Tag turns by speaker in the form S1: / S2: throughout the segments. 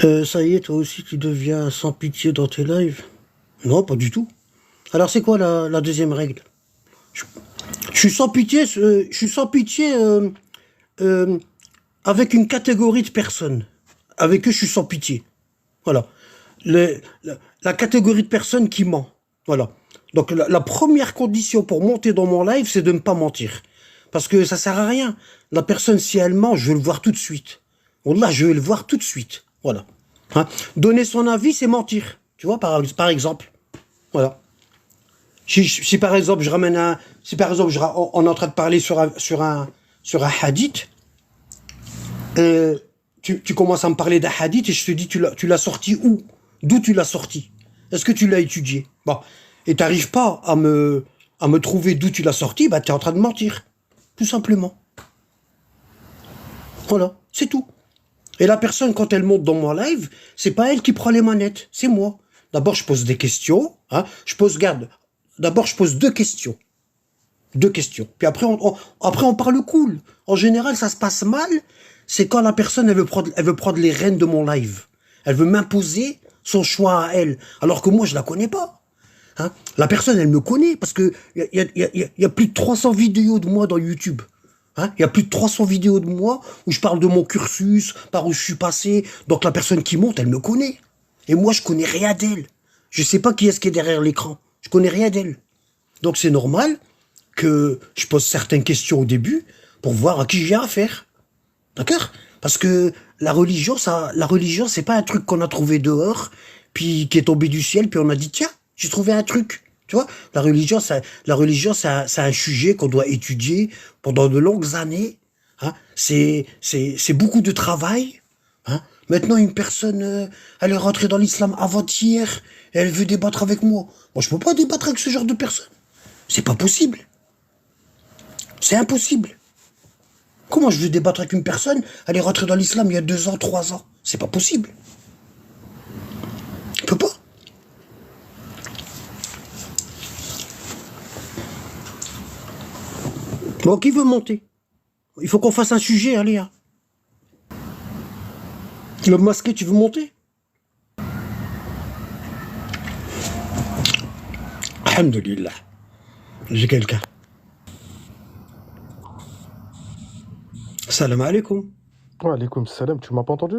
S1: Ça y est, toi aussi, tu deviens sans pitié dans tes lives? Non, pas du tout. Alors, c'est quoi la deuxième règle? Je, je suis sans pitié, je suis sans pitié euh, avec une catégorie de personnes. Avec eux, je suis sans pitié. Voilà. La catégorie de personnes qui ment. Voilà. Donc, la première condition pour monter dans mon live, c'est de ne pas mentir. Parce que ça sert à rien. La personne, si elle ment, je vais le voir tout de suite. Wallah, je vais le voir tout de suite. Voilà. Hein. Donner son avis, c'est mentir. Tu vois, par exemple. Voilà. Si par exemple, je ramène un. Si par exemple, on est en train de parler sur un hadith, tu commences à me parler d'un hadith et je te dis, tu l'as sorti où? D'où tu l'as sorti? Est-ce que tu l'as étudié? Bon. Et t'arrives pas à me trouver d'où tu l'as sorti, bah, t'es en train de mentir. Tout simplement. Voilà. C'est tout. Et la personne, quand elle monte dans mon live, c'est pas elle qui prend les manettes, c'est moi. D'abord, je pose des questions, hein. D'abord, je pose deux questions. Deux questions. Puis après, après, on parle cool. En général, ça se passe mal. C'est quand la personne, elle veut prendre les rênes de mon live. Elle veut m'imposer son choix à elle. Alors que moi, je la connais pas. Hein. La personne, elle me connaît parce que y a plus de 300 vidéos de moi dans YouTube. Hein, il y a plus de 300 vidéos de moi où je parle de mon cursus, par où je suis passé. Donc la personne qui monte, elle me connaît. Et moi, je connais rien d'elle. Je sais pas qui est-ce qui est derrière l'écran. Je connais rien d'elle. Donc c'est normal que je pose certaines questions au début pour voir à qui j'ai affaire. D'accord? Parce que la religion, c'est pas un truc qu'on a trouvé dehors, puis qui est tombé du ciel, puis on a dit, tiens, j'ai trouvé un truc. Tu vois? La religion, c'est un sujet qu'on doit étudier pendant de longues années. Hein. C'est beaucoup de travail. Hein. Maintenant, une personne, elle est rentrée dans l'islam avant-hier, et elle veut débattre avec moi. Moi, je peux pas débattre avec ce genre de personne. C'est pas possible. C'est impossible. Comment je veux débattre avec une personne? Elle est rentrée dans l'islam il y a 2 ans, 3 ans. C'est pas possible. Je peux pas. Bon, qui veut monter? Il faut qu'on fasse un sujet, allez. Hein. Le masqué, tu veux monter? Alhamdulillah. J'ai quelqu'un. Salam alaikum.
S2: Ouais, alaikum salam, tu m'as pas entendu?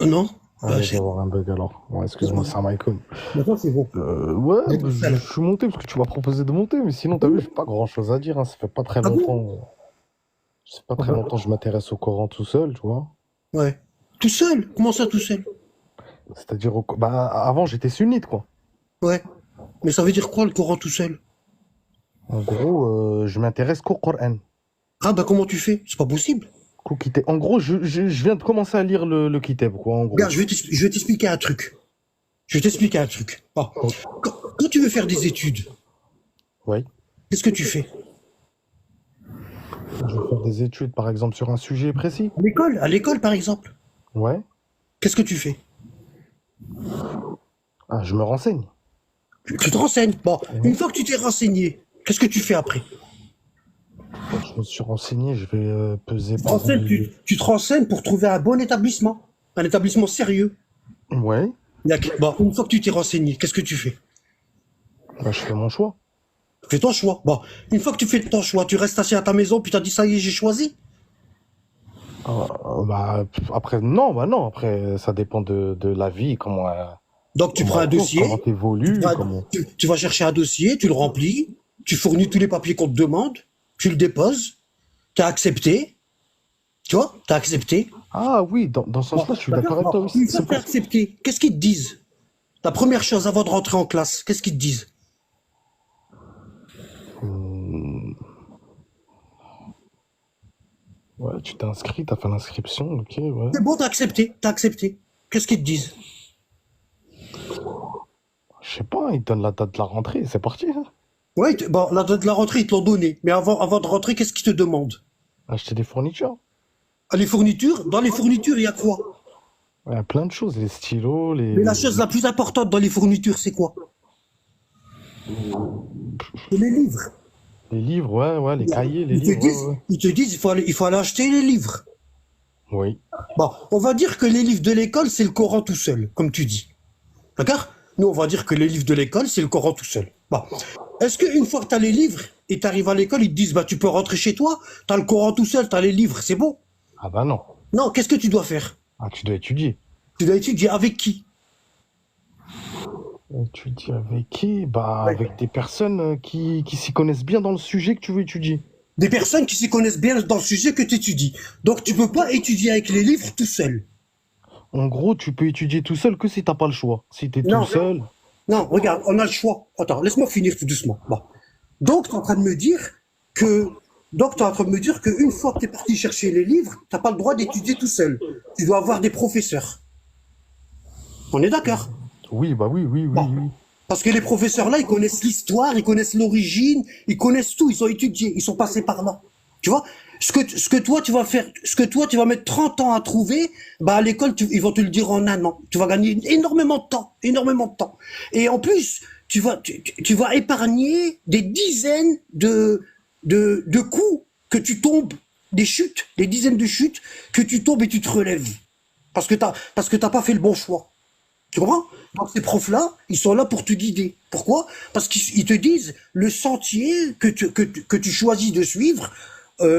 S1: Non?
S2: Ah, il doit y avoir un bug alors. Ouais, excuse-moi, salam alaikum.
S1: Maintenant, c'est bon.
S2: Ouais, bah,
S1: Alaikum
S2: je
S1: salam.
S2: suis monté parce que tu m'as proposé de monter, mais sinon, t'as vu, j'ai pas grand-chose à dire, hein. Ça fait pas très
S1: Ah bon?
S2: longtemps. Ça fait pas
S1: Ah
S2: très
S1: bah,
S2: longtemps que je m'intéresse au Coran tout seul, tu vois.
S1: ouais. Tout seul? Comment ça, tout seul?
S2: C'est-à-dire, bah, avant, j'étais sunnite, quoi.
S1: Ouais. Mais ça veut dire quoi, le Coran tout seul?
S2: En gros, je m'intéresse qu'au Coran.
S1: Ah bah, comment tu fais? C'est pas possible.
S2: Qu'au Kitab. En gros, je viens de commencer à lire le Kitab, quoi, en
S1: Regarde,
S2: gros.
S1: je vais t'expliquer un truc. Je vais t'expliquer un truc. Ah.
S2: Oh,
S1: Quand tu veux faire des études,
S2: ouais.
S1: qu'est-ce que tu fais?
S2: Je vais faire des études, par exemple, sur un sujet précis.
S1: À l'école, par exemple.
S2: Ouais.
S1: Qu'est-ce que tu fais?
S2: Ah, je me renseigne.
S1: Tu te renseignes. Bon, une
S2: Ouais.
S1: fois que tu t'es renseigné, qu'est-ce que tu fais après?
S2: Je me suis renseigné, je vais peser
S1: Tu te
S2: par
S1: renseignes,
S2: exemple.
S1: tu te renseignes pour trouver un établissement sérieux.
S2: Ouais,
S1: Bon, une fois que tu t'es renseigné, qu'est-ce que tu fais?
S2: bah, je fais mon choix.
S1: Fais ton choix. Bon, une fois que tu fais ton choix, tu restes assis à ta maison, puis t'as dit ça y est, j'ai choisi.
S2: Bah, après, non, bah non, après, ça dépend de la vie,
S1: Donc tu
S2: comment
S1: prends
S2: elle
S1: un
S2: tourne, comment
S1: dossier, tu,
S2: t'évolues,
S1: prends-
S2: comment.
S1: tu vas chercher un dossier, tu le remplis, tu fournis tous les papiers qu'on te demande, tu le déposes, tu as accepté, tu vois, tu as accepté.
S2: Ah oui, dans ce
S1: Bon,
S2: sens-là, je suis
S1: d'accord.
S2: d'accord avec
S1: Bon,
S2: toi aussi.
S1: une fois
S2: C'est
S1: que tu as
S2: pour.
S1: accepté, qu'est-ce qu'ils te disent? La première chose avant de rentrer en classe, qu'est-ce qu'ils te disent?
S2: Hmm, ouais, tu t'es inscrit, t'as fait l'inscription, ok, ouais.
S1: C'est bon, t'as accepté, t'as accepté. Qu'est-ce qu'ils te disent?
S2: Je sais pas, ils te donnent la date de la rentrée, c'est parti, hein.
S1: Ouais, bon, la date de la rentrée, ils te l'ont donné. Mais avant de rentrer, qu'est-ce qu'ils te demandent?
S2: Acheter des fournitures.
S1: Ah, les fournitures? Dans les fournitures, il y a quoi?
S2: Ouais, plein de choses, les stylos,
S1: Mais la chose la plus importante dans les fournitures, c'est quoi? C'est les livres.
S2: les livres, ouais, ouais, les cahiers, les
S1: Ils te
S2: livres, ouais,
S1: disent,
S2: ouais.
S1: ils te disent, il faut aller acheter les livres.
S2: Oui.
S1: Bon, on va dire que les livres de l'école, c'est le Coran tout seul, comme tu dis. D'accord? Nous, on va dire que les livres de l'école, c'est le Coran tout seul. Bon. Est-ce qu'une fois que tu as les livres et tu arrives à l'école, ils te disent, bah, tu peux rentrer chez toi, tu as le Coran tout seul, tu as les livres, c'est bon?
S2: Ah bah non.
S1: Non, qu'est-ce que tu dois faire?
S2: Ah, tu dois étudier.
S1: Tu dois étudier avec qui?
S2: Étudier avec qui? Bah,
S1: Ouais.
S2: avec des personnes qui s'y connaissent bien dans le sujet que tu veux étudier.
S1: Des personnes qui s'y connaissent bien dans le sujet que tu étudies. Donc, tu peux pas étudier avec les livres tout seul.
S2: En gros, tu peux étudier tout seul que si t'as pas le choix. Si t'es tout
S1: Non,
S2: seul.
S1: non, regarde, on a le choix. Attends, laisse-moi finir tout doucement. Bon. Donc, tu es en train de me dire que, donc, tu es en train de me dire qu'une fois que tu es parti chercher les livres, tu n'as pas le droit d'étudier tout seul. Tu dois avoir des professeurs. On est d'accord?
S2: Oui, bah oui, oui, oui,
S1: Bon.
S2: oui.
S1: Parce que les professeurs là, ils connaissent l'histoire, ils connaissent l'origine, ils connaissent tout, ils ont étudié, ils sont passés par là. Tu vois? Ce que toi tu vas faire, ce que toi tu vas mettre 30 ans à trouver, bah à l'école ils vont te le dire en un an. Tu vas gagner énormément de temps, énormément de temps. Et en plus, tu vas épargner des dizaines de coups que tu tombes, des chutes, des dizaines de chutes que tu tombes et tu te relèves parce que t'as pas fait le bon choix. Tu comprends? Donc ces profs-là, ils sont là pour te guider. Pourquoi? Parce qu'ils te disent le sentier que tu choisis de suivre,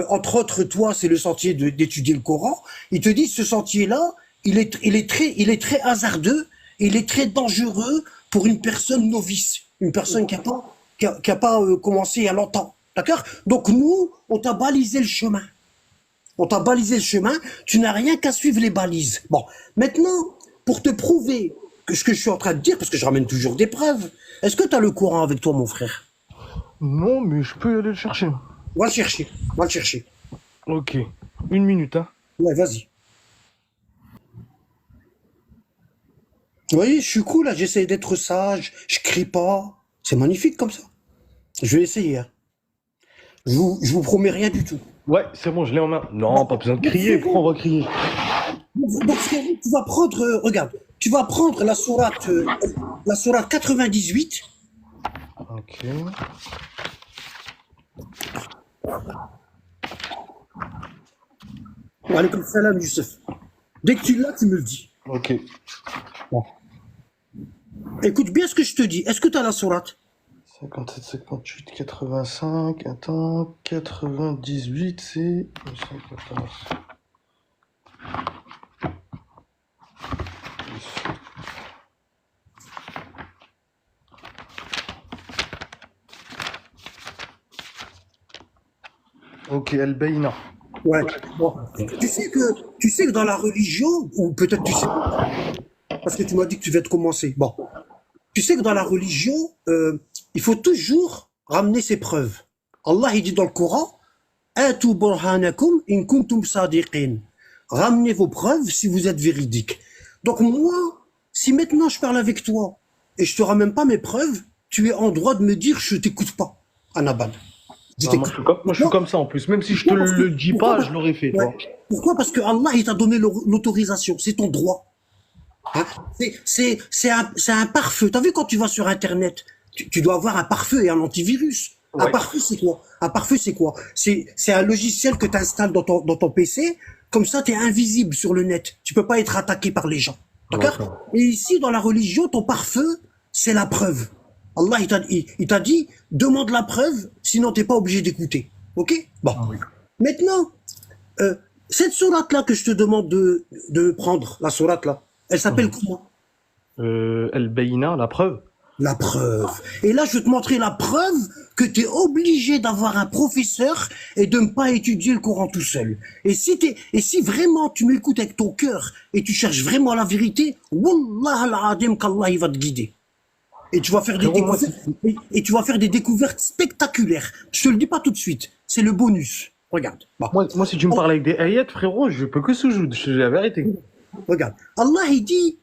S1: entre autres, toi, c'est le sentier d'étudier le Coran. Ils te disent ce sentier-là, il est très hasardeux, il est très dangereux pour une personne novice, une personne qui a pas commencé il y a longtemps. D'accord? Donc nous, on t'a balisé le chemin. On t'a balisé le chemin, tu n'as rien qu'à suivre les balises. Bon, maintenant, pour te prouver que ce que je suis en train de dire, parce que je ramène toujours des preuves, est-ce que tu as le Coran avec toi, mon frère?
S2: Non, mais je peux aller le chercher.
S1: Va le chercher, va le chercher.
S2: Ok. 1 minute, hein.
S1: Ouais, vas-y. Vous voyez, je suis cool, là, j'essaie d'être sage, je crie pas. C'est magnifique comme ça. Je vais essayer, hein. Je vous promets rien du tout.
S2: Ouais, c'est bon, je l'ai en main. Non,
S1: Bon,
S2: pas besoin de
S1: donc,
S2: crier. Pourquoi on va crier?
S1: donc, frérot, tu vas prendre, regarde, tu vas prendre la sourate 98.
S2: Ok.
S1: Wa alaykoum salam, Youssef. Dès que tu l'as, tu me le dis.
S2: Ok.
S1: Écoute bien ce que je te dis. Est-ce que tu as la sourate?
S2: 57, 58, 85. Attends, 98, c'est 114. Ok, El Beina.
S1: Ouais. Bon. Tu sais que dans la religion, ou peut-être tu sais, parce que tu m'as dit que tu viens de commencer. Bon. Tu sais que dans la religion, il faut toujours ramener ses preuves. Allah, il dit dans le Coran, Atu burhanakum in kuntum sadiqin. Ramenez vos preuves si vous êtes véridique. Donc moi, si maintenant je parle avec toi et je te ramène pas mes preuves, tu es en droit de me dire je t'écoute pas, Anabad. Je
S2: Ah, moi,
S1: t'écoute.
S2: moi, je suis comme ça en plus. Même si je te
S1: Pourquoi? Parce que,
S2: le dis
S1: pourquoi?
S2: pas, je l'aurais fait, tu vois.
S1: Pourquoi? Parce que Allah, il t'a donné l'autorisation. C'est ton droit. Hein? C'est un pare-feu. T'as vu quand tu vas sur Internet, tu dois avoir un pare-feu et un antivirus. Un
S2: Ouais.
S1: pare-feu, c'est quoi? Un pare-feu, c'est quoi? C'est un logiciel que tu installes dans ton PC. Comme ça, tu es invisible sur le net. Tu peux pas être attaqué par les gens. D'accord?
S2: D'accord.
S1: Et ici, dans la religion, ton pare-feu, c'est la preuve. Allah, il t'a dit, demande la preuve, sinon t'es pas obligé d'écouter. Ok? Bon.
S2: Ah oui.
S1: Maintenant, cette sourate-là que je te demande de prendre, la sourate-là, elle s'appelle comment?
S2: El Beina, la preuve.
S1: La preuve. Et là, je vais te montrer la preuve que tu es obligé d'avoir un professeur et de ne pas étudier le Coran tout seul. Et si vraiment tu m'écoutes avec ton cœur et tu cherches vraiment la vérité, Wallah al-Adim qu'Allah il va te guider. Et tu vas faire des
S2: Frérot, moi,
S1: découvertes, et tu vas faire des découvertes spectaculaires. Je te le dis pas tout de suite. C'est le bonus. Regarde. Bon.
S2: moi, si tu me parles avec des ayats, frérot, je peux que soujoud, je te dis la vérité.
S1: Regarde. Allah il dit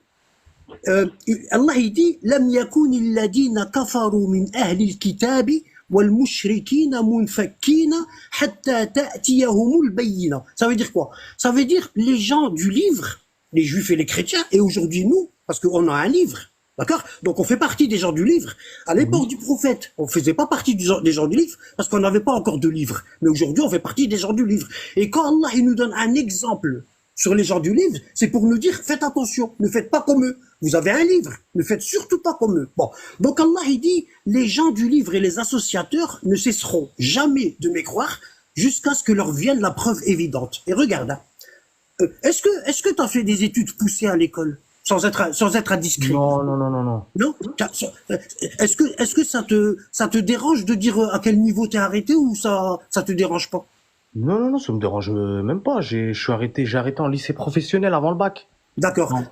S1: لم يكن الذين كفروا من أهل الكتاب والمشركين منفكين حتى تأتيهم البينة. Ça veut dire quoi? Ça veut dire les gens du livre, les juifs et les chrétiens, et aujourd'hui nous, parce qu'on a un livre, d'accord? Donc on fait partie des gens du livre. À l'époque du prophète, on faisait pas partie des gens du livre parce qu'on n'avait pas encore de livre. Mais aujourd'hui, on fait partie des gens du livre. Et quand Allah il nous donne un exemple sur les gens du livre, c'est pour nous dire, faites attention, ne faites pas comme eux. Vous avez un livre, ne faites surtout pas comme eux. Bon, donc Allah, il dit, les gens du livre et les associateurs ne cesseront jamais de mécroire jusqu'à ce que leur vienne la preuve évidente. Et regarde, hein, est-ce que tu as fait des études poussées à l'école sans être indiscret?
S2: Non, non, non, non, non.
S1: Non? Est-ce que ça te dérange de dire à quel niveau t'es arrêté ou ça te dérange pas?
S2: Non, non, non, ça me dérange même pas. J'ai arrêté en lycée professionnel avant le bac.
S1: D'accord.
S2: Non.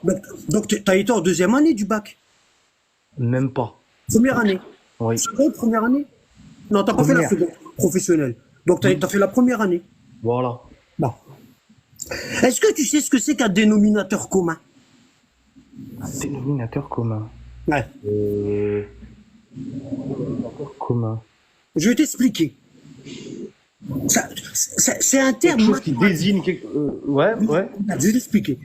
S1: Donc t'as été en deuxième année du bac.
S2: Même pas.
S1: Première année.
S2: Oui.
S1: Seconde, première année? Non, t'as pas fait la
S2: Première.
S1: seconde professionnelle. Donc t'as fait la première année.
S2: Voilà.
S1: Bon. Est-ce que tu sais ce que c'est qu'un dénominateur commun?
S2: Un dénominateur commun.
S1: Ouais.
S2: Dénominateur commun.
S1: Je vais t'expliquer. C'est un terme
S2: Quelque chose qui
S1: mathématique.
S2: désigne quelque... ouais, ouais.
S1: Je vais t'expliquer.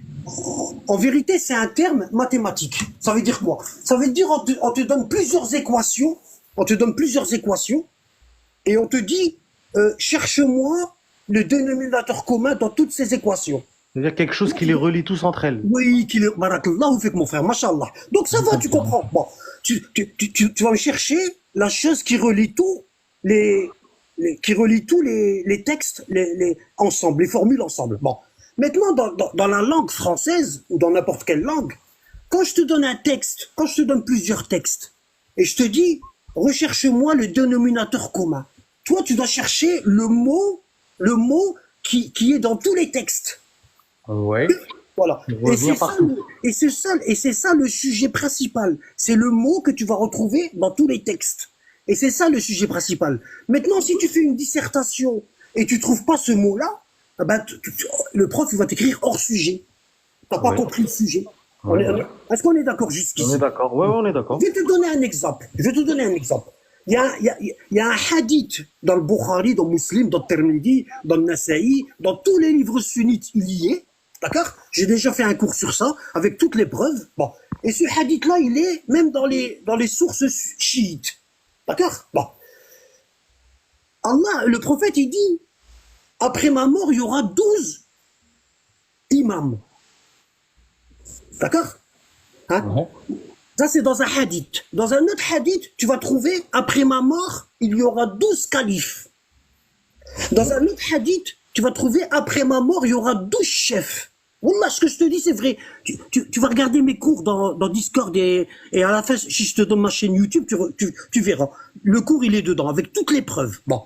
S1: En vérité, c'est un terme mathématique. Ça veut dire quoi? Ça veut dire on te donne plusieurs équations, et on te dit cherche-moi le dénominateur commun dans toutes ces équations.
S2: C'est-à-dire quelque chose qui les relie tous entre elles.
S1: Oui, qu'il est barakallahu fik mon frère, mashallah. Donc ça va, tu comprends. Bon, tu vas me chercher la chose qui relie tous les textes ensemble, les formules ensemble. Bon. Maintenant, dans la langue française, ou dans n'importe quelle langue, quand je te donne un texte, quand je te donne plusieurs textes, et je te dis, recherche-moi le dénominateur commun. Toi, tu dois chercher le mot qui est dans tous les textes.
S2: Ouais.
S1: Voilà.
S2: Revenir partout.
S1: Et c'est ça le sujet principal. C'est le mot que tu vas retrouver dans tous les textes. Et c'est ça le sujet principal. Maintenant, si tu fais une dissertation et tu trouves pas ce mot-là, eh ben, le prof il va t'écrire hors sujet. T'as pas
S2: Ouais.
S1: compris le sujet.
S2: Ouais.
S1: Est-ce qu'on est d'accord
S2: On
S1: jusqu'ici?
S2: est d'accord. Ouais, on est d'accord.
S1: Je vais te donner un exemple. Il y a un hadith dans le Bukhari, dans Muslim, dans le Tirmidhi, dans le Nasa'i, dans tous les livres sunnites, il y est. D'accord? J'ai déjà fait un cours sur ça, avec toutes les preuves. Bon. Et ce hadith-là, il est même dans les sources chiites. D'accord? Bon. Allah, le prophète, il dit, après ma mort, il y aura 12 imams. D'accord? Hein?
S2: Ouais.
S1: Ça, c'est dans un hadith. Dans un autre hadith, tu vas trouver, après ma mort, il y aura 12 califes. Dans un autre hadith, tu vas trouver, après ma mort, il y aura 12 chefs. Wallah, ce que je te dis, c'est vrai. Tu vas regarder mes cours dans Discord et à la fin, si je te donne ma chaîne YouTube, tu verras. Le cours, il est dedans, avec toutes les preuves. Bon.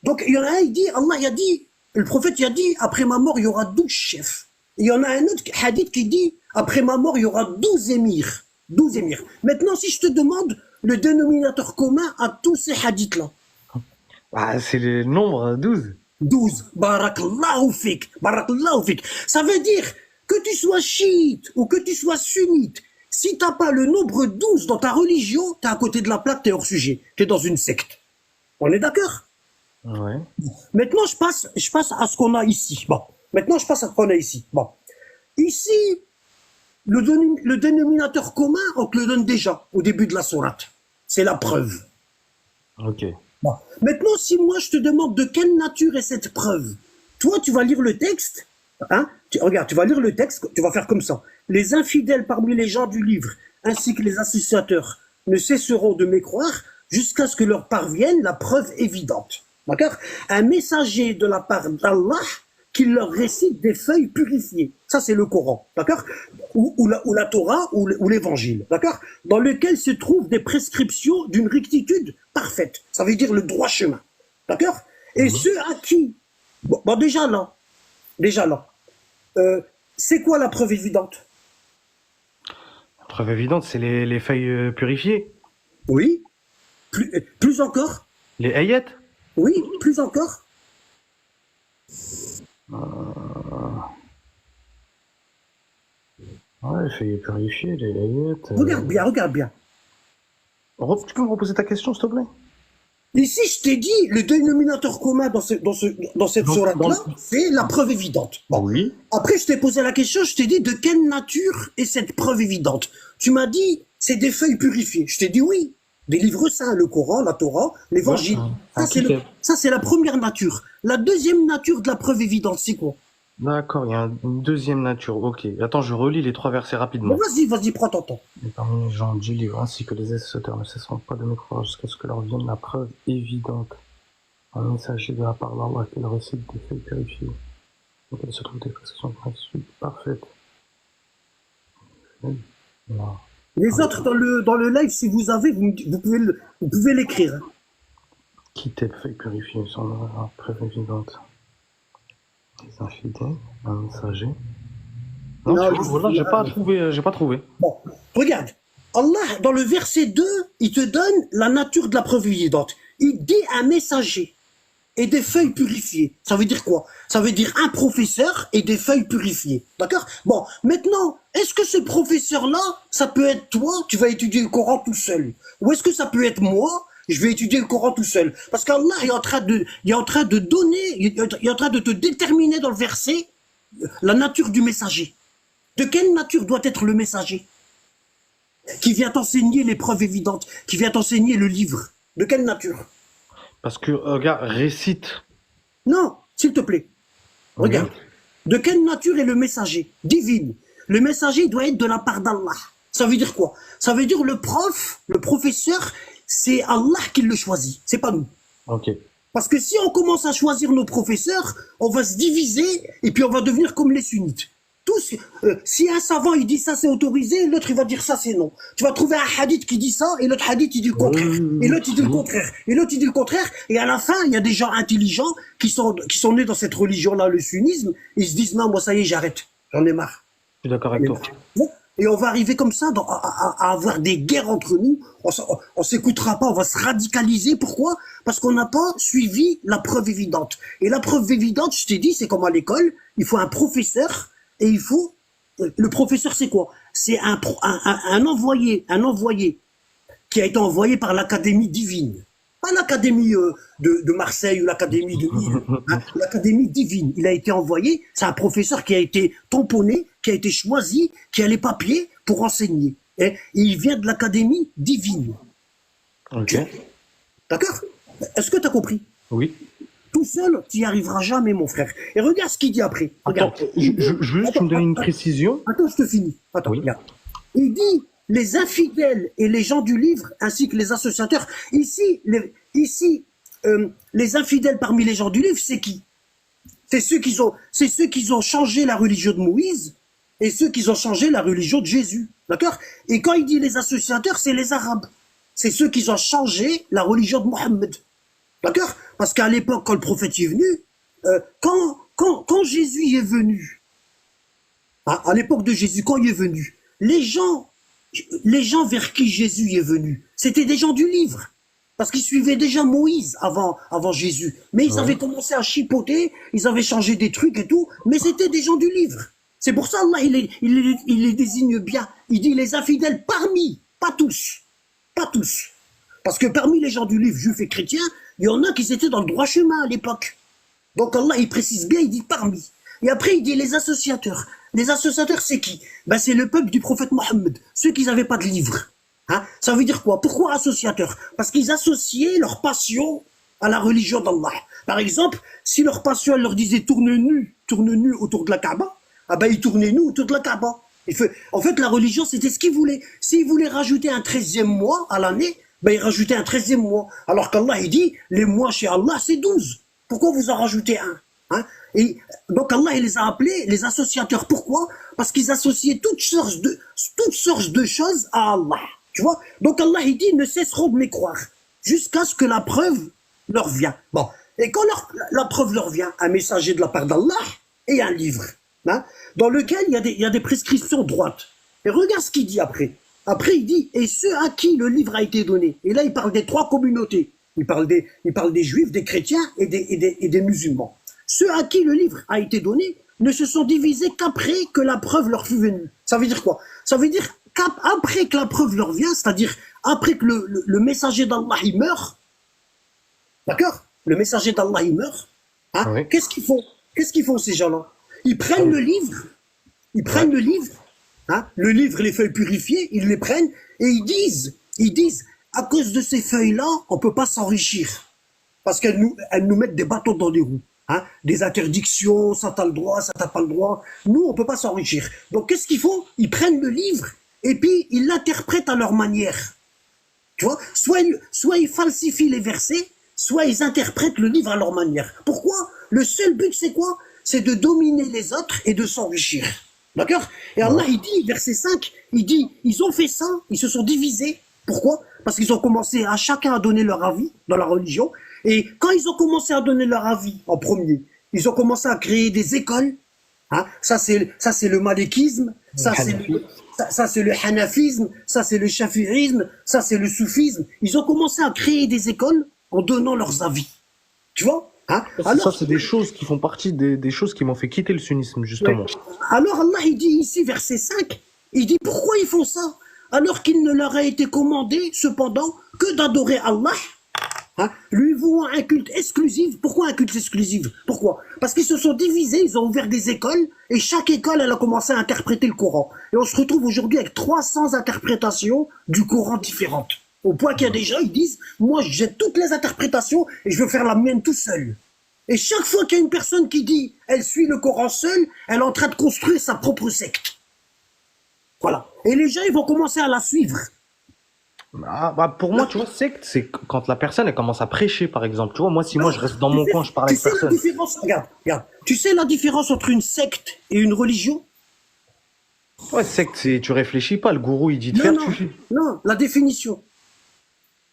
S1: Donc, il y en a un, il dit, Allah, il a dit, le prophète, il a dit, après ma mort, il y aura 12 chefs. Et il y en a un autre hadith qui dit, après ma mort, il y aura 12 émirs. 12 émirs. Maintenant, si je te demande le dénominateur commun à tous ces hadiths-là.
S2: Ah, c'est le nombre 12.
S1: 12. Barakallahu fik. Barakallahu fik. Ça veut dire que tu sois chiite ou que tu sois sunnite, si t'as pas le nombre 12 dans ta religion, t'es à côté de la plaque, t'es hors sujet. T'es dans une secte. On est d'accord?
S2: Ouais.
S1: Maintenant, je passe à ce qu'on a ici. Bon. Maintenant, je passe à ce qu'on a ici. Bon. Ici, le dénominateur commun, on te le donne déjà au début de la sourate. C'est la preuve.
S2: Ok.
S1: Bon. Maintenant, si moi je te demande de quelle nature est cette preuve, toi tu vas lire le texte, hein? Regarde, tu vas lire le texte, tu vas faire comme ça. Les infidèles parmi les gens du livre, ainsi que les associateurs, ne cesseront de mécroire jusqu'à ce que leur parvienne la preuve évidente. D'accord? Un messager de la part d'Allah qui leur récite des feuilles purifiées. Ça, c'est le Coran. D'accord? Ou la Torah ou l'évangile. D'accord? Dans lequel se trouvent des prescriptions d'une rectitude parfaite. Ça veut dire le droit chemin. D'accord? Et ceux à qui... Bon, déjà là, c'est quoi la preuve évidente?
S2: La preuve évidente, c'est les feuilles purifiées.
S1: Oui. Plus encore?
S2: Les ayats.
S1: Oui, plus encore?
S2: Ouais, les feuilles purifiées, les ayats.
S1: Regarde bien, regarde bien.
S2: Tu peux me reposer ta question, s'il te plaît?
S1: Ici, je t'ai dit, le dénominateur commun dans cette sourate-là, c'est la preuve évidente. Bon.
S2: Oui.
S1: Après, je t'ai posé la question, je t'ai dit, de quelle nature est cette preuve évidente? Tu m'as dit, c'est des feuilles purifiées. Je t'ai dit oui. Des livres saints, le Coran, la Torah, l'évangile.
S2: Ouais,
S1: Ça, c'est la première nature. La deuxième nature de la preuve évidente, c'est quoi?
S2: D'accord, il y a une deuxième nature. Ok. Attends, je relis les 3 versets
S1: Bon,
S2: rapidement.
S1: vas-y, prends ton temps.
S2: Et parmi les gens du livre ainsi que les associateurs ne cesseront pas de mécroire jusqu'à ce que leur vienne la preuve évidente. Un messager de la part d'Allah qui leur récite des faits purifiés. Donc il se trouve des prescriptions principes parfaites. Non.
S1: Les autres dans le live, si vous avez, vous pouvez l'écrire.
S2: Qui tes faits purifiés sans leur preuve évidente. Les infidèles, un messager. Non, tu vois, voilà, j'ai pas trouvé.
S1: Bon, regarde. Allah, dans le verset 2, il te donne la nature de la preuve évidente. Il dit un messager et des feuilles purifiées. Ça veut dire quoi? Ça veut dire un professeur et des feuilles purifiées. D'accord? Bon, maintenant, est-ce que ce professeur-là, ça peut être toi, tu vas étudier le Coran tout seul? Ou est-ce que ça peut être moi, je vais étudier le Coran tout seul? Parce qu'Allah est en train de donner, il est en train de te déterminer dans le verset la nature du messager. De quelle nature doit être le messager? Qui vient t'enseigner les preuves évidentes, qui vient t'enseigner le livre. De quelle nature?
S2: Parce que, regarde, récite.
S1: Non, s'il te plaît. Regarde. De quelle nature est le messager? Divine. Le messager doit être de la part d'Allah. Ça veut dire quoi? Ça veut dire le professeur, c'est Allah qui le choisit. C'est pas nous.
S2: Ok.
S1: Parce que si on commence à choisir nos professeurs, on va se diviser et puis on va devenir comme les sunnites. Tous, si un savant il dit ça c'est autorisé, l'autre il va dire ça c'est non. Tu vas trouver un hadith qui dit ça et l'autre hadith il dit le contraire. Et l'autre il dit le contraire. Et l'autre il dit le contraire. Et à la fin, il y a des gens intelligents qui sont nés dans cette religion-là, le sunnisme. Ils se disent non, moi ça y est, j'arrête. J'en ai marre.
S2: Je suis d'accord avec toi.
S1: Et on va arriver comme ça à avoir des guerres entre nous. On s'écoutera pas, on va se radicaliser. Pourquoi? Parce qu'on n'a pas suivi la preuve évidente. Et la preuve évidente, je t'ai dit, c'est comme à l'école, il faut un professeur et il faut... Le professeur, c'est quoi? C'est un envoyé qui a été envoyé par l'Académie divine. Pas l'Académie de Marseille ou l'Académie de Lille. Hein, l'Académie divine. Il a été envoyé, c'est un professeur qui a été tamponné, qui a été choisi, qui a les papiers pour enseigner. Et il vient de l'Académie divine.
S2: Ok.
S1: D'accord? Est-ce que tu as compris?
S2: Oui.
S1: Tout seul, tu n'y arriveras jamais, mon frère. Et regarde ce qu'il dit après. Regarde.
S2: Attends, je veux juste que tu me donnes une précision.
S1: Attends, je te finis. Attends,
S2: Oui.
S1: regarde. Il dit les infidèles et les gens du livre, ainsi que les associateurs. Ici, les infidèles parmi les gens du livre, c'est qui? C'est ceux qui ont changé la religion de Moïse et ceux qui ont changé la religion de Jésus. D'accord? Et quand il dit les associateurs, c'est les Arabes. C'est ceux qui ont changé la religion de Mohammed. D'accord? Parce qu'à l'époque, quand le prophète est venu, quand Jésus est venu, à l'époque de Jésus, quand il est venu, les gens vers qui Jésus est venu, c'était des gens du livre. Parce qu'ils suivaient déjà Moïse avant Jésus. Mais ils avaient commencé à chipoter, ils avaient changé des trucs et tout, mais c'était des gens du livre. C'est pour ça Allah, il les désigne bien. Il dit les infidèles parmi, pas tous. Pas tous. Parce que parmi les gens du livre, juifs et chrétiens, il y en a qui étaient dans le droit chemin à l'époque. Donc Allah, il précise bien, il dit parmi. Et après, il dit les associateurs. Les associateurs, c'est qui? Ben, c'est le peuple du prophète Mohammed, ceux qui n'avaient pas de livre. Hein? Ça veut dire quoi? Pourquoi associateurs? Parce qu'ils associaient leur passion à la religion d'Allah. Par exemple, si leur passion elle leur disait tourne nu autour de la Kaaba, ah ben ils tournaient nu autour de la Kaaba. En fait, la religion, c'était ce qu'ils voulaient. S'ils voulaient rajouter un 13e mois à l'année, ben ils rajoutaient un 13e mois. Alors qu'Allah, il dit, les mois chez Allah, c'est 12. Pourquoi vous en rajoutez un? Hein? Et donc Allah, il les a appelés les associateurs. Pourquoi? Parce qu'ils associaient toutes sortes de choses à Allah. Tu vois? Donc Allah, il dit, ne cesseront de mécroire jusqu'à ce que la preuve leur vient. Bon. Et quand la preuve leur vient, un messager de la part d'Allah et un livre, hein, dans lequel il y a des prescriptions droites. Et regarde ce qu'il dit après. Après, il dit, et ceux à qui le livre a été donné. Et là, il parle des 3 communautés. Il parle des juifs, des chrétiens et des musulmans. Ceux à qui le livre a été donné ne se sont divisés qu'après que la preuve leur fut venue. Ça veut dire quoi? Ça veut dire qu'après que la preuve leur vient, c'est-à-dire après que le messager d'Allah il meurt, d'accord? Le messager d'Allah il meurt, hein?
S2: Oui.
S1: Qu'est-ce qu'ils font? Qu'est-ce qu'ils font ces gens-là? Ils prennent le livre, hein? Le livre, les feuilles purifiées, ils les prennent et ils disent, à cause de ces feuilles-là, on peut pas s'enrichir. Parce qu'elles nous mettent des bâtons dans les roues. hein, des interdictions, ça t'as le droit, ça t'as pas le droit. Nous, on peut pas s'enrichir. Donc, qu'est-ce qu'ils font? Ils prennent le livre et puis ils l'interprètent à leur manière. Tu vois, soit ils falsifient les versets, soit ils interprètent le livre à leur manière. Pourquoi? Le seul but, c'est quoi? C'est de dominer les autres et de s'enrichir. D'accord? Et Allah,
S2: Ouais.
S1: il dit, verset 5, il dit, ils ont fait ça, ils se sont divisés. Pourquoi? Parce qu'ils ont commencé à chacun à donner leur avis dans la religion. Et quand ils ont commencé à donner leur avis en premier, ils ont commencé à créer des écoles. Hein? Ça, c'est le malékisme,
S2: Hanafi.
S1: ça, c'est le hanafisme, ça, c'est le shafi'isme, ça, c'est le soufisme. Ils ont commencé à créer des écoles en donnant leurs avis. Tu vois? Hein?
S2: Ça, c'est des choses qui font partie des choses qui m'ont fait quitter le sunnisme,
S1: Ouais.
S2: justement.
S1: Alors Allah, il dit ici, verset 5, il dit pourquoi ils font ça alors qu'il ne leur a été commandé, cependant, que d'adorer Allah, hein, lui vouant un culte exclusif. Pourquoi un culte exclusif? Pourquoi? Parce qu'ils se sont divisés, ils ont ouvert des écoles, et chaque école, elle a commencé à interpréter le Coran. Et on se retrouve aujourd'hui avec 300 interprétations du Coran différentes. Au point qu'il y a des gens, ils disent, moi j'ai toutes les interprétations, et je veux faire la mienne tout seul. Et chaque fois qu'il y a une personne qui dit, elle suit le Coran seule, elle est en train de construire sa propre secte. Voilà. Et les gens, ils vont commencer à la suivre.
S2: Ah, bah, pour moi, tu vois, secte, c'est quand la personne, elle commence à prêcher, par exemple. Tu vois, moi, si moi, je reste dans
S1: Tu
S2: mon
S1: sais,
S2: coin, je parle
S1: tu
S2: avec
S1: sais la
S2: personne.
S1: différence, regarde, regarde. Tu sais la différence entre une secte et une religion?
S2: Ouais, secte, c'est, tu réfléchis pas, le gourou, il dit de
S1: Non,
S2: faire,
S1: non,
S2: tu fais.
S1: non, la définition.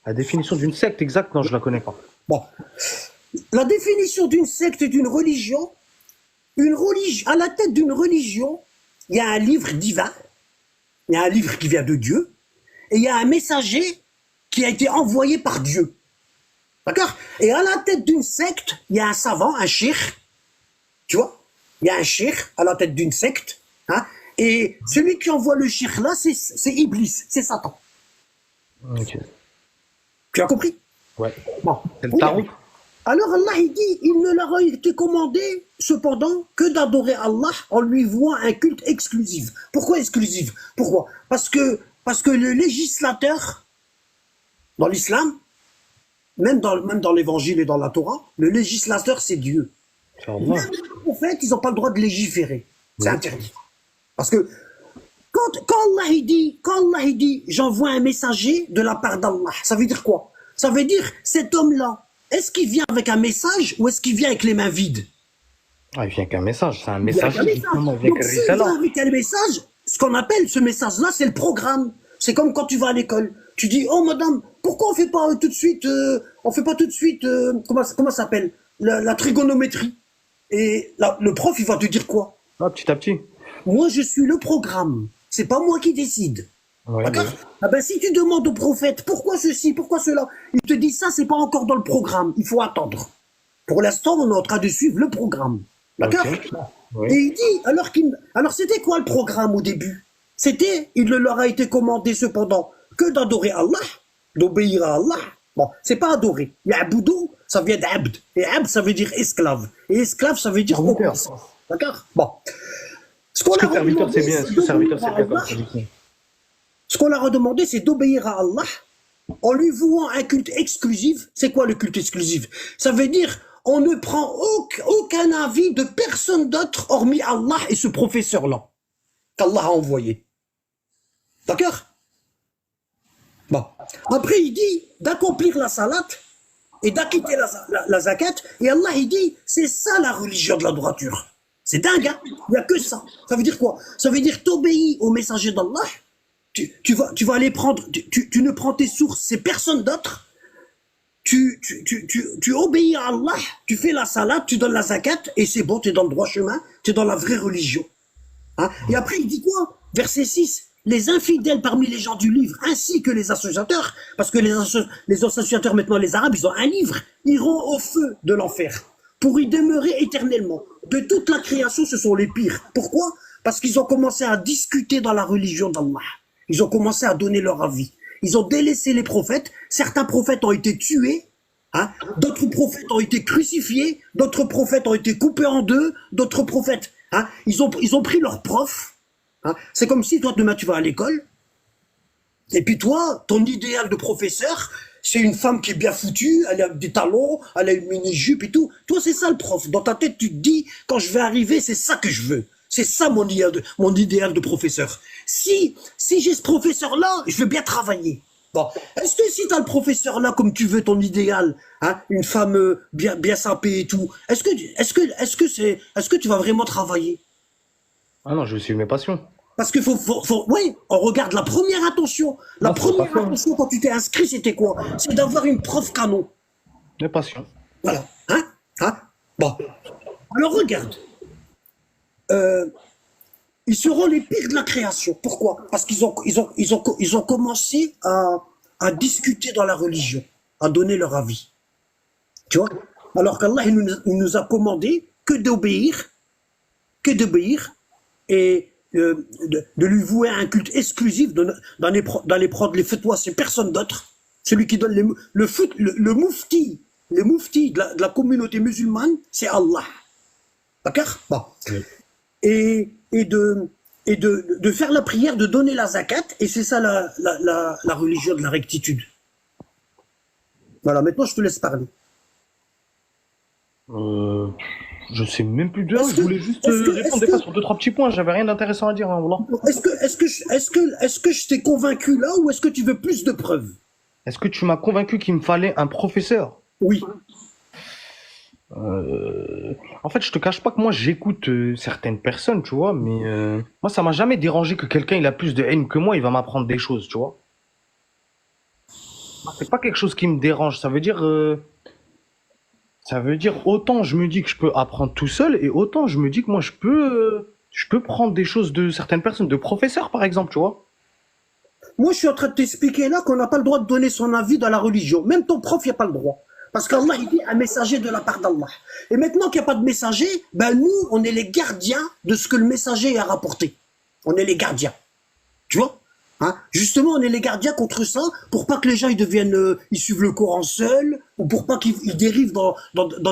S2: La définition d'une secte, exacte, non, je la connais pas.
S1: Bon, la définition d'une secte et d'une religion, à la tête d'une religion, il y a un livre divin, il y a un livre qui vient de Dieu, et il y a un messager qui a été envoyé par Dieu. D'accord? Et à la tête d'une secte, il y a un savant, un cheikh, tu vois? Il y a un cheikh à la tête d'une secte, hein? Et celui qui envoie le cheikh là, c'est Iblis, c'est Satan.
S2: Ok.
S1: Tu as compris?
S2: Ouais.
S1: Bon.
S2: C'est le
S1: Oui.
S2: tarot.
S1: Alors Allah, il dit, il ne leur a été commandé, cependant, que d'adorer Allah en lui vouant un culte exclusif. Pourquoi exclusif? Pourquoi? Parce que le législateur, dans l'islam, même dans l'évangile et dans la Torah, le législateur, c'est Dieu.
S2: C'est Allah.
S1: Même les prophètes, ils n'ont pas le droit de légiférer. C'est
S2: Oui.
S1: interdit. Parce que quand Allah il dit, j'envoie un messager de la part d'Allah, ça veut dire quoi? Ça veut dire, cet homme-là, est-ce qu'il vient avec un message ou est-ce qu'il vient avec les mains vides?
S2: Ah, il vient qu'un message, c'est un
S1: Il vient
S2: message.
S1: avec un message.
S2: Justement, il vient
S1: Donc
S2: qu'un
S1: s'il
S2: risala.
S1: vient avec un message, ce qu'on appelle ce message-là, c'est le programme. C'est comme quand tu vas à l'école. Tu dis, oh madame, pourquoi on fait pas tout de suite, comment ça s'appelle? La trigonométrie. Et le prof, il va te dire quoi?
S2: Ah, petit à petit.
S1: Moi, je suis le programme. C'est pas moi qui décide.
S2: Ouais,
S1: D'accord?
S2: ouais.
S1: Ah ben, si tu demandes au prophète, pourquoi ceci, pourquoi cela, il te dit ça, c'est pas encore dans le programme. Il faut attendre. Pour l'instant, on est en train de suivre le programme. D'accord?
S2: Ok.
S1: Et
S2: Oui.
S1: il dit, alors c'était quoi le programme au début? C'était, il ne leur a été commandé cependant que d'adorer Allah, d'obéir à Allah. Bon, c'est pas adorer. Ya'boudou, ça vient d'abd. Et abd, ça veut dire esclave. Et esclave, ça veut dire
S2: Serviteur.
S1: obéissance. D'accord? Bon. Ce qu'on
S2: Est-ce que
S1: leur a
S2: serviteur,
S1: demandé,
S2: c'est bien?
S1: c'est
S2: Est-ce que serviteur,
S1: d'obéir à
S2: c'est bien comme
S1: Allah.
S2: traduction?
S1: Ce qu'on leur a demandé, c'est d'obéir à Allah en lui vouant un culte exclusif. C'est quoi le culte exclusif? Ça veut dire, on ne prend aucun avis de personne d'autre hormis Allah et ce professeur-là qu'Allah a envoyé. D'accord? Bon. Après, il dit d'accomplir la salat et d'acquitter la zakat. Et Allah, il dit, c'est ça la religion de la droiture. C'est dingue, hein? Il n'y a que ça. Ça veut dire quoi? Ça veut dire t'obéis au messager d'Allah. Tu vas aller prendre, tu ne prends tes sources, c'est personne d'autre. Tu obéis à Allah, tu fais la salat, tu donnes la zakat, et c'est bon, tu es dans le droit chemin, tu es dans la vraie religion. Hein? Et après, il dit quoi? Verset 6. Les infidèles parmi les gens du livre, ainsi que les associateurs, parce que les associateurs, maintenant les Arabes, ils ont un livre, iront au feu de l'enfer, pour y demeurer éternellement. De toute la création, ce sont les pires. Pourquoi? Parce qu'ils ont commencé à discuter dans la religion d'Allah. Ils ont commencé à donner leur avis. Ils ont délaissé les prophètes. Certains prophètes ont été tués. Hein? D'autres prophètes ont été crucifiés. D'autres prophètes ont été coupés en deux. D'autres prophètes, hein? Ils ont pris leurs profs. Hein? C'est comme si toi, demain, tu vas à l'école. Et puis toi, ton idéal de professeur, c'est une femme qui est bien foutue, elle a des talons, elle a une mini-jupe et tout. Toi, c'est ça le prof. Dans ta tête, tu te dis, quand je vais arriver, c'est ça que je veux. C'est ça mon idéal de professeur. Si j'ai ce professeur-là, je veux bien travailler. Bon, est-ce que si t'as le professeur là comme tu veux ton idéal, hein, une femme bien sapée et tout, est-ce que tu vas vraiment travailler?
S2: Ah non, je vais suivre mes passions.
S1: Parce que ouais, on regarde la première intention. La
S2: Non, c'est pas
S1: première
S2: ça.
S1: intention quand tu t'es inscrit, c'était quoi? C'est d'avoir une prof canon.
S2: Mes passions.
S1: Voilà. Hein? Hein? Bon. Alors regarde. Euh, Ils seront les pires de la création. Pourquoi? Parce qu'ils ont commencé à discuter dans la religion, à donner leur avis. Tu vois? Alors qu'Allah, il nous a commandé que d'obéir et de lui vouer un culte exclusif, d'aller prendre les fatwas, c'est personne d'autre. Celui qui donne le moufti de la communauté musulmane, c'est Allah. D'accord? Bon.
S2: Oui.
S1: Et de faire la prière, de donner la zakat, et c'est ça la religion de la rectitude. Voilà, maintenant je te laisse parler.
S2: Euh, je sais même plus bien,
S1: Est-ce
S2: je
S1: que,
S2: voulais juste
S1: est-ce que,
S2: répondre
S1: est-ce
S2: des fois
S1: que,
S2: sur deux, trois petits points, j'avais rien d'intéressant à dire, hein, voilà.
S1: est-ce que je t'ai convaincu là, ou est-ce que tu veux plus de preuves?
S2: Est-ce que tu m'as convaincu qu'il me fallait un professeur?
S1: Oui.
S2: En fait, je te cache pas que moi j'écoute certaines personnes, tu vois, mais moi ça m'a jamais dérangé que quelqu'un il a plus de haine que moi, il va m'apprendre des choses, tu vois. C'est pas quelque chose qui me dérange, ça veut dire autant je me dis que je peux apprendre tout seul et autant je me dis que moi je peux prendre des choses de certaines personnes, de professeurs par exemple, tu vois.
S1: Moi, je suis en train de t'expliquer là qu'on n'a pas le droit de donner son avis dans la religion. Même ton prof, il n'y a pas le droit. Parce qu'Allah, il dit un messager de la part d'Allah. Et maintenant qu'il n'y a pas de messager, ben nous, on est les gardiens de ce que le messager a rapporté. On est les gardiens. Tu vois? Hein? Justement, on est les gardiens contre ça, pour pas que les gens ils deviennent, ils suivent le Coran seuls, ou pour pas qu'ils dérivent dans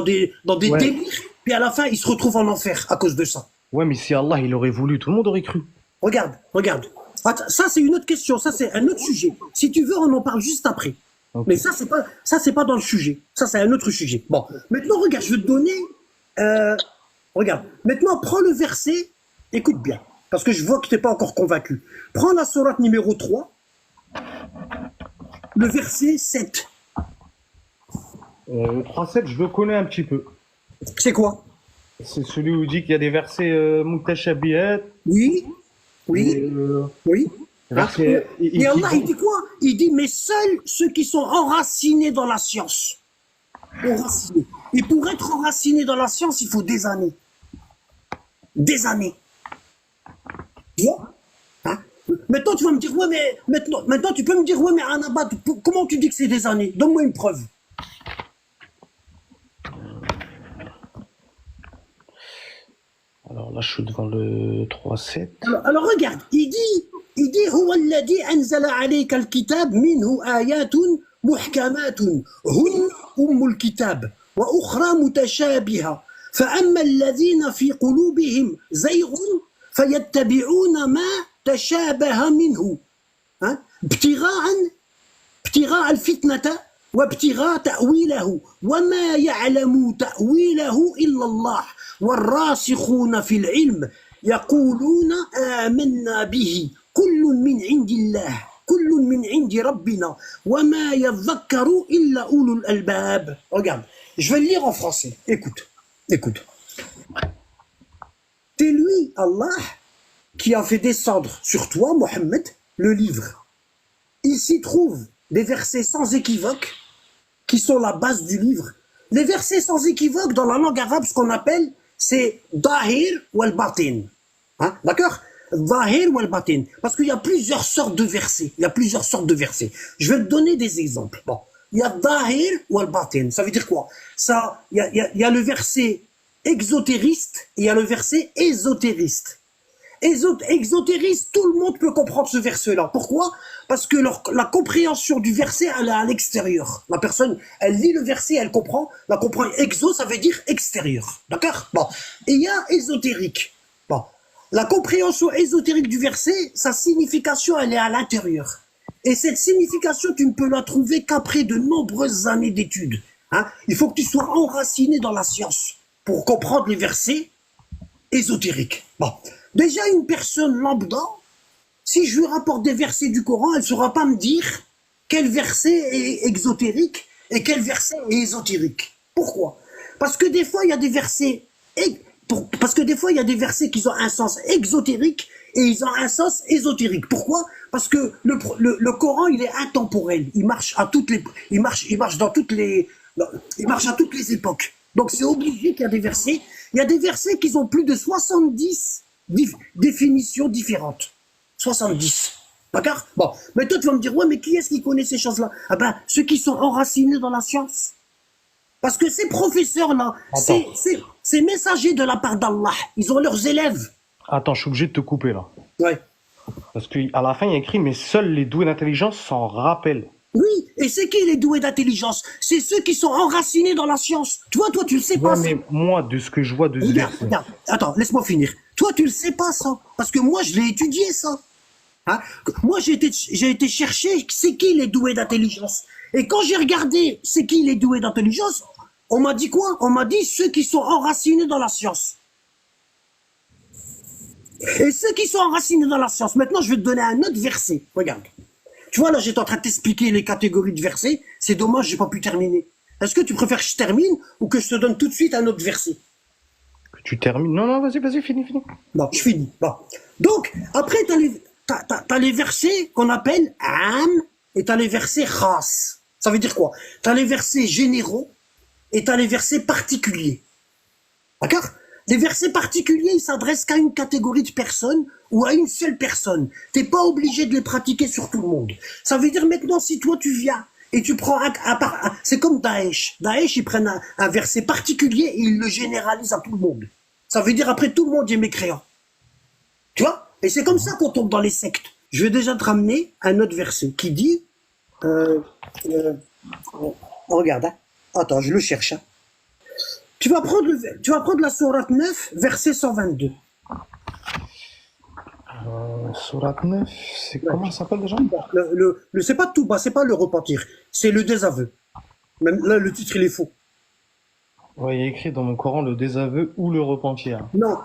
S1: des
S2: Ouais.
S1: délires, puis à la fin, ils se retrouvent en enfer à cause de ça.
S2: Ouais, mais si Allah il aurait voulu, tout le monde aurait cru.
S1: Regarde, regarde. Attends, ça, c'est une autre question, ça, c'est un autre sujet. Si tu veux, on en parle juste après.
S2: Ok.
S1: Mais ça, c'est pas dans le sujet. Ça, c'est un autre sujet. Bon. Maintenant, regarde, je vais te donner, regarde. Maintenant, prends le verset, écoute bien. Parce que je vois que tu n'es pas encore convaincu. Prends la sourate numéro 3, le verset 7.
S2: Le 3-7, je le connais un petit peu.
S1: C'est quoi?
S2: C'est celui où il dit qu'il y a des versets mutashabihat,
S1: Oui, oui, oui.
S2: versets,
S1: Et Allah, il dit quoi? Il dit, mais seuls ceux qui sont enracinés dans la science. Enracinés. Et pour être enraciné dans la science, il faut des années. Des années. Tu vois? Hein? Maintenant, tu vas me dire, ouais, mais maintenant, tu peux me dire, ouais, mais Anaba, comment tu dis que c'est des années? Donne-moi une preuve.
S2: Alors là, je suis devant le 3-7.
S1: Alors regarde, il dit, هو الذي أنزل عليك الكتاب منه آيات محكمات هن أم الكتاب وأخرى متشابهة فأما الذين في قلوبهم زيغ فيتبعون ما تشابه منه ها؟ ابتغاء الفتنة وابتغاء تأويله وما يعلم تأويله إلا الله والراسخون في العلم يقولون آمنا به كل من عند الله كل من عند ربنا وما يذكر إلا أولو الألباب. Regarde, je vais le lire en français. Écoute. C'est lui, Allah, qui a fait descendre sur toi, Mohammed, le livre. Il s'y trouve des versets sans équivoque qui sont la base du livre. Les versets sans équivoque dans la langue arabe, ce qu'on appelle, c'est Dahir ou al-Batin. Hein, d'accord? Dahir ou al-Batin. Parce qu'il y a plusieurs sortes de versets. Je vais te donner des exemples. Bon. Il y a Dahir ou al-Batin. Ça veut dire quoi? Ça, il y a le verset exotériste et il y a le verset ésotériste. Exotériste, tout le monde peut comprendre ce verset-là. Pourquoi? Parce que la compréhension du verset, elle est à l'extérieur. La personne, elle lit le verset, elle comprend. La comprend. Exo, ça veut dire extérieur. D'accord? Bon. Et il y a ésotérique. Bon. La compréhension ésotérique du verset, sa signification, elle est à l'intérieur. Et cette signification, tu ne peux la trouver qu'après de nombreuses années d'études. Hein. Il faut que tu sois enraciné dans la science pour comprendre les versets ésotériques. Bon. Déjà, une personne lambda, si je lui rapporte des versets du Coran, elle ne saura pas me dire quel verset est exotérique et quel verset est ésotérique. Pourquoi? Parce que des fois, il y a des versets qui ont un sens exotérique et ils ont un sens ésotérique. Pourquoi? Parce que le Coran, il est intemporel. Il marche à toutes les époques. Donc c'est obligé qu'il y a des versets. Il y a des versets qui ont plus de 70 définitions différentes. 70. D'accord? Bon. Mais toi, tu vas me dire, ouais, mais qui est-ce qui connaît ces choses-là? Ah ben, ceux qui sont enracinés dans la science. Parce que ces professeurs-là, ces messagers de la part d'Allah, ils ont leurs élèves.
S2: Attends, je suis obligé de te couper là.
S1: Ouais.
S2: Parce qu'à la fin, il y a écrit, mais seuls les doués d'intelligence s'en rappellent.
S1: Oui, et c'est qui les doués d'intelligence? C'est ceux qui sont enracinés dans la science. Toi, tu le sais pas.
S2: Ouais, mais moi, de ce que je vois de ce verset.
S1: Regarde, attends, laisse-moi finir. Toi, tu le sais pas, ça. Parce que moi, je l'ai étudié, ça. Hein? Moi, j'ai été chercher c'est qui les doués d'intelligence. Et quand j'ai regardé c'est qui les doués d'intelligence, on m'a dit quoi? On m'a dit ceux qui sont enracinés dans la science. Et ceux qui sont enracinés dans la science. Maintenant, je vais te donner un autre verset. Regarde. Tu vois, là, j'étais en train de t'expliquer les catégories de versets. C'est dommage, j'ai pas pu terminer. Est-ce que tu préfères que je termine ou que je te donne tout de suite un autre verset?
S2: Que tu termines. Non, vas-y, finis.
S1: Bon, je finis. Bon. Donc, après, t'as les versets qu'on appelle am et t'as les versets khas. Ça veut dire quoi? T'as les versets généraux et t'as les versets particuliers. D'accord? Les versets particuliers, ils s'adressent qu'à une catégorie de personnes ou à une seule personne. T'es pas obligé de les pratiquer sur tout le monde. Ça veut dire maintenant, si toi tu viens et tu prends c'est comme Daesh. Daesh, ils prennent un verset particulier et ils le généralisent à tout le monde. Ça veut dire après tout le monde est mécréant. Tu vois? Et c'est comme ça qu'on tombe dans les sectes. Je vais déjà te ramener un autre verset qui dit, regarde, hein. Attends, je le cherche, hein. Tu vas prendre la sourate 9, verset 122.
S2: Sourate 9, c'est comment ça s'appelle déjà?
S1: C'est pas tout bas, c'est pas le repentir, c'est le désaveu. Même là, le titre, il est faux.
S2: Ouais, il y a écrit dans mon Coran le désaveu ou le repentir.
S1: Non,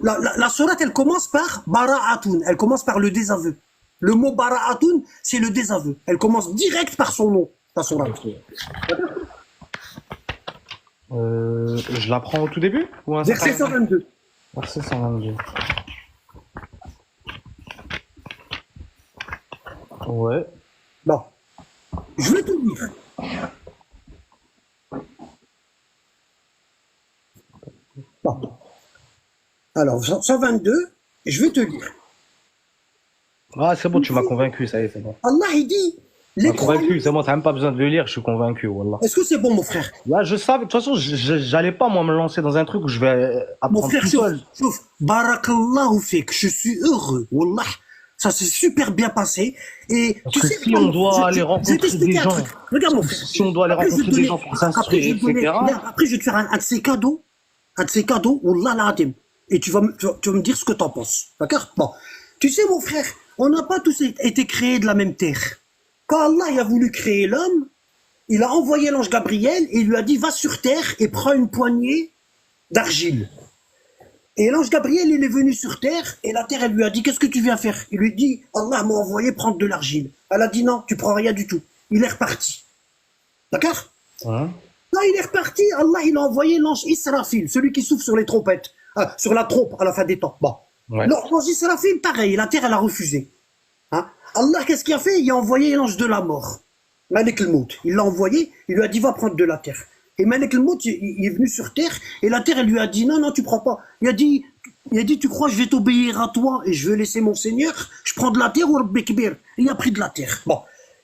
S1: la sourate, elle commence par bara'atun, elle commence par le désaveu. Le mot bara'atun, c'est le désaveu. Elle commence direct par son nom, la sourate.
S2: Je la prends au tout début ou
S1: Verset 122.
S2: Verset 122. Ouais.
S1: Bon. Je vais te lire. Bon. Alors, 122, je vais te lire.
S2: Ah, c'est bon, tu m'as convaincu, ça y est, c'est bon.
S1: Allah, il dit,
S2: Tu m'as convaincu, c'est bon, t'as même pas besoin de le lire, je suis convaincu, wallah.
S1: Est-ce que c'est bon, mon frère?
S2: Là, je savais, de toute façon, j'allais pas, moi, me lancer dans un truc où je vais apprendre
S1: Mon frère,
S2: tout seul.
S1: sauf, barakallahu fik, je suis heureux, wallah. Ça s'est super bien passé. Et
S2: parce que si on doit aller rencontrer des gens,
S1: regarde mon frère.
S2: Si on doit aller rencontrer des gens pour s'instruire, etc.
S1: Après, je vais te faire un de ces cadeaux, wallah l'adim. Et tu vas me dire ce que t'en penses. D'accord? Bon. Tu sais, mon frère, on n'a pas tous été créés de la même terre. Quand Allah a voulu créer l'homme, il a envoyé l'ange Gabriel et il lui a dit, va sur terre et prends une poignée d'argile. Et l'ange Gabriel, il est venu sur terre, et la terre, elle lui a dit, qu'est-ce que tu viens faire? Il lui dit, Allah m'a envoyé prendre de l'argile. Elle a dit, non, tu prends rien du tout. Il est reparti. D'accord?
S2: Hein?
S1: Là, il est reparti, Allah, il a envoyé l'ange Israfil, celui qui souffle sur les trompettes, sur la trompe à la fin des temps. Bon.
S2: Ouais.
S1: L'ange Israfil, pareil, la terre, elle a refusé. Hein? Allah, qu'est-ce qu'il a fait? Il a envoyé l'ange de la mort. Malik al-Mout. Il l'a envoyé, il lui a dit, va prendre de la terre. Et Malik al-Mout, il est venu sur terre, et la terre, elle lui a dit, non, tu prends pas. Il a dit, tu crois, je vais t'obéir à toi, et je vais laisser mon Seigneur, je prends de la terre ou Rabbi Kbir. Il a pris de la terre. Bon.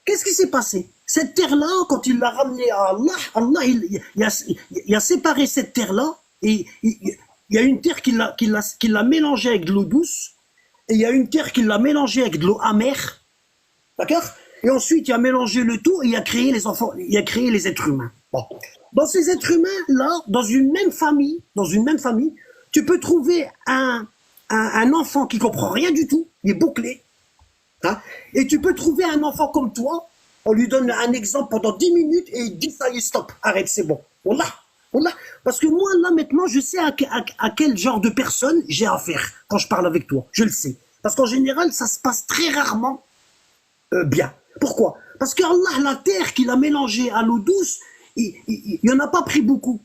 S1: Qu'est-ce qui s'est passé? Cette terre-là, quand il l'a ramenée à Allah, Allah, il a séparé cette terre-là, et il y a une terre qui l'a mélangée avec de l'eau douce, et il y a une terre qui l'a mélangée avec de l'eau amère. D'accord? Et ensuite, il a mélangé le tout, et il a créé les enfants, il a créé les êtres humains. Bon. Dans ces êtres humains-là, dans une même famille, tu peux trouver un enfant qui comprend rien du tout, il est bouclé, Hein. Et tu peux trouver un enfant comme toi, on lui donne un exemple pendant 10 minutes et il dit ça y est, stop, arrête, c'est bon. Wallah, wallah. Parce que moi, là, maintenant, je sais à quel genre de personne j'ai affaire quand je parle avec toi. Je le sais. Parce qu'en général, ça se passe très rarement bien. Pourquoi? Parce que Allah, la terre qu'il a mélangée à l'eau douce, il y en a pas pris beaucoup.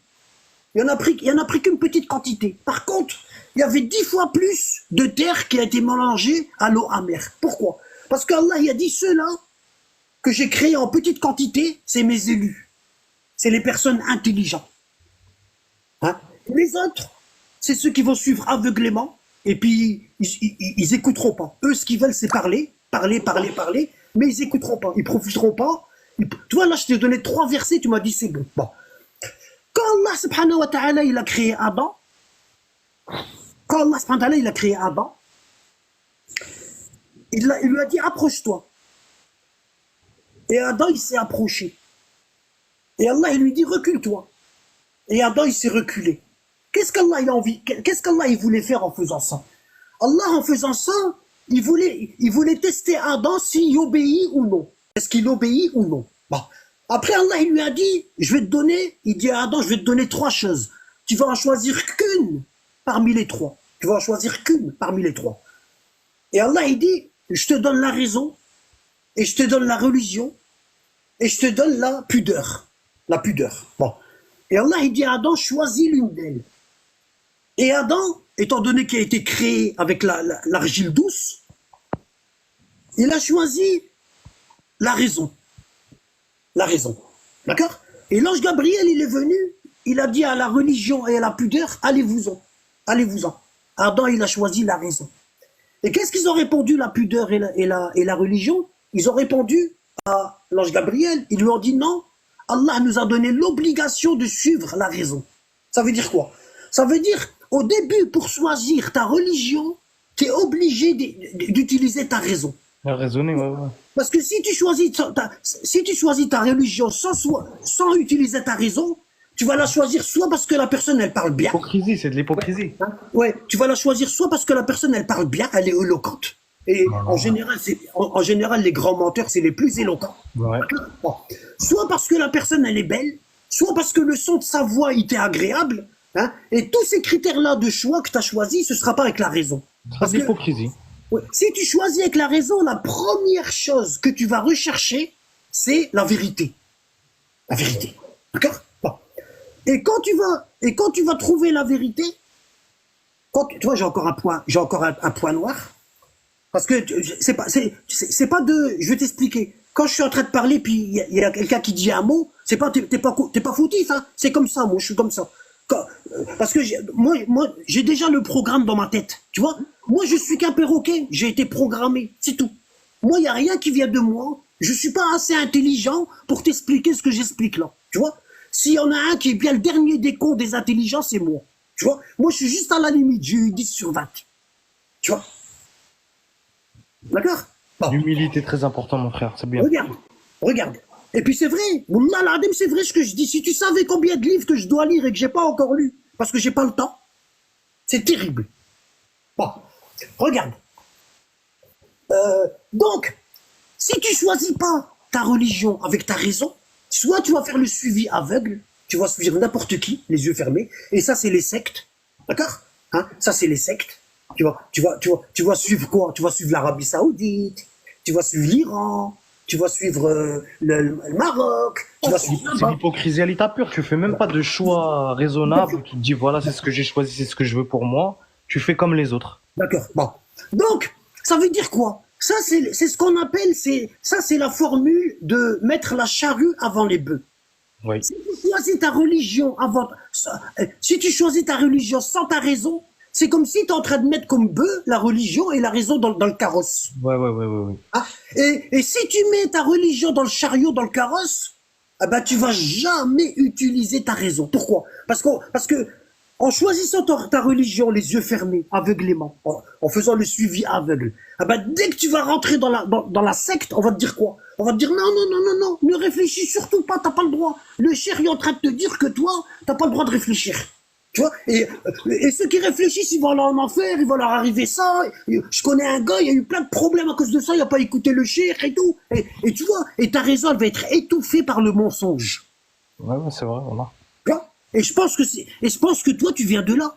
S1: Il y en a pris qu'une petite quantité. Par contre, il y avait 10 fois plus de terre qui a été mélangée à l'eau amère. Pourquoi? Parce qu'Allah, il a dit ceux-là que j'ai créés en petite quantité, c'est mes élus. C'est les personnes intelligentes. Hein? Les autres, c'est ceux qui vont suivre aveuglément, et puis ils écouteront pas. Eux, ce qu'ils veulent, c'est parler, mais ils écouteront pas, ils profiteront pas. Tu vois, là, je t'ai donné 3 versets, tu m'as dit c'est bon. Bon. Quand Allah subhanahu wa ta'ala, il a créé Adam, il lui a dit approche-toi. Et Adam, il s'est approché. Et Allah, il lui dit recule-toi. Et Adam, il s'est reculé. Qu'est-ce qu'Allah il voulait faire en faisant ça? Allah, en faisant ça, il voulait tester Adam s'il obéit ou non. Est-ce qu'il obéit ou non? Bon. Après, Allah, il lui a dit, il dit à Adam, je vais te donner 3 choses. Tu vas en choisir qu'une parmi les 3. Tu vas en choisir qu'une parmi les 3. Et Allah, il dit, je te donne la raison, et je te donne la religion, et je te donne la pudeur. La pudeur. Bon. Et Allah, il dit à Adam, choisis l'une d'elles. Et Adam, étant donné qu'il a été créé avec l'argile douce, il a choisi la raison. La raison. D'accord? Et l'ange Gabriel, il est venu, il a dit à la religion et à la pudeur, allez-vous-en. Allez-vous-en. Adam, il a choisi la raison. Et qu'est-ce qu'ils ont répondu, la pudeur et la religion? Ils ont répondu à l'ange Gabriel, ils lui ont dit non, Allah nous a donné l'obligation de suivre la raison. Ça veut dire quoi? Ça veut dire, au début, pour choisir ta religion, tu es obligé d'utiliser ta raison.
S2: Raisonner, ouais.
S1: Parce que si tu choisis ta religion sans utiliser ta raison, tu vas la choisir soit parce que la personne, elle parle bien.
S2: L'hypocrisie, c'est de l'hypocrisie.
S1: Ouais, tu vas la choisir soit parce que la personne, elle parle bien, elle est éloquente. Et en général, les grands menteurs, c'est les plus éloquents.
S2: Ouais.
S1: Bon. Soit parce que la personne, elle est belle, soit parce que le son de sa voix, il était agréable. Hein, et tous ces critères-là de choix que tu as choisis, ce ne sera pas avec la raison.
S2: C'est de l'hypocrisie.
S1: Ouais, si tu choisis avec la raison, la première chose que tu vas rechercher, c'est la vérité. La vérité. D'accord? Bon. Et quand tu vas trouver la vérité, tu vois, j'ai encore un point noir. Parce que c'est pas je vais t'expliquer. Quand je suis en train de parler, puis il y a quelqu'un qui dit un mot, t'es pas fautif, hein. C'est comme ça, moi, je suis comme ça. Parce que moi, j'ai déjà le programme dans ma tête. Tu vois? Moi, je suis qu'un perroquet. J'ai été programmé. C'est tout. Moi, il n'y a rien qui vient de moi. Je suis pas assez intelligent pour t'expliquer ce que j'explique là. Tu vois? S'il y en a un qui est bien le dernier des cons des intelligents, c'est moi. Tu vois? Moi, je suis juste à la limite. J'ai eu 10 sur 20. Tu vois? D'accord? Bon.
S2: L'humilité est très important, mon frère. C'est bien.
S1: Regarde. Et puis c'est vrai. Wallah l'adem, c'est vrai ce que je dis. Si tu savais combien de livres que je dois lire et que j'ai pas encore lu, parce que j'ai pas le temps, c'est terrible. Bon. Regarde. Donc, si tu choisis pas ta religion avec ta raison, soit tu vas faire le suivi aveugle, tu vas suivre n'importe qui, les yeux fermés, et ça c'est les sectes, d'accord? Hein? Ça c'est les sectes. Tu vas suivre quoi? Tu vas suivre l'Arabie Saoudite, tu vas suivre l'Iran, tu vas suivre le Maroc.
S2: C'est l'hypocrisie à l'état pur. Tu fais même pas de choix raisonnable. Tu te dis voilà, c'est ce que j'ai choisi, c'est ce que je veux pour moi. Tu fais comme les autres.
S1: D'accord. Bon. Donc, ça veut dire quoi? Ça, c'est ce qu'on appelle, c'est la formule de mettre la charrue avant les bœufs.
S2: Oui.
S1: Si tu choisis ta religion sans ta raison, c'est comme si tu es en train de mettre comme bœuf la religion et la raison dans le carrosse.
S2: Ouais.
S1: Ah, et si tu mets ta religion dans le chariot, dans le carrosse, eh ben, tu vas jamais utiliser ta raison. Pourquoi? Parce que en choisissant ta religion, les yeux fermés, aveuglément, en faisant le suivi aveugle, eh ben, dès que tu vas rentrer dans la secte, on va te dire quoi? On va te dire non, ne réfléchis surtout pas, t'as pas le droit. Le cheikh est en train de te dire que toi, t'as pas le droit de réfléchir. Tu vois, et ceux qui réfléchissent, ils vont aller en enfer, il va leur arriver ça. Je connais un gars, il y a eu plein de problèmes à cause de ça, il n'a pas écouté le cheikh et tout. Et tu vois, et ta raison, elle va être étouffée par le mensonge.
S2: Ouais, c'est vrai, voilà.
S1: Tu vois. Et je pense que toi, tu viens de là.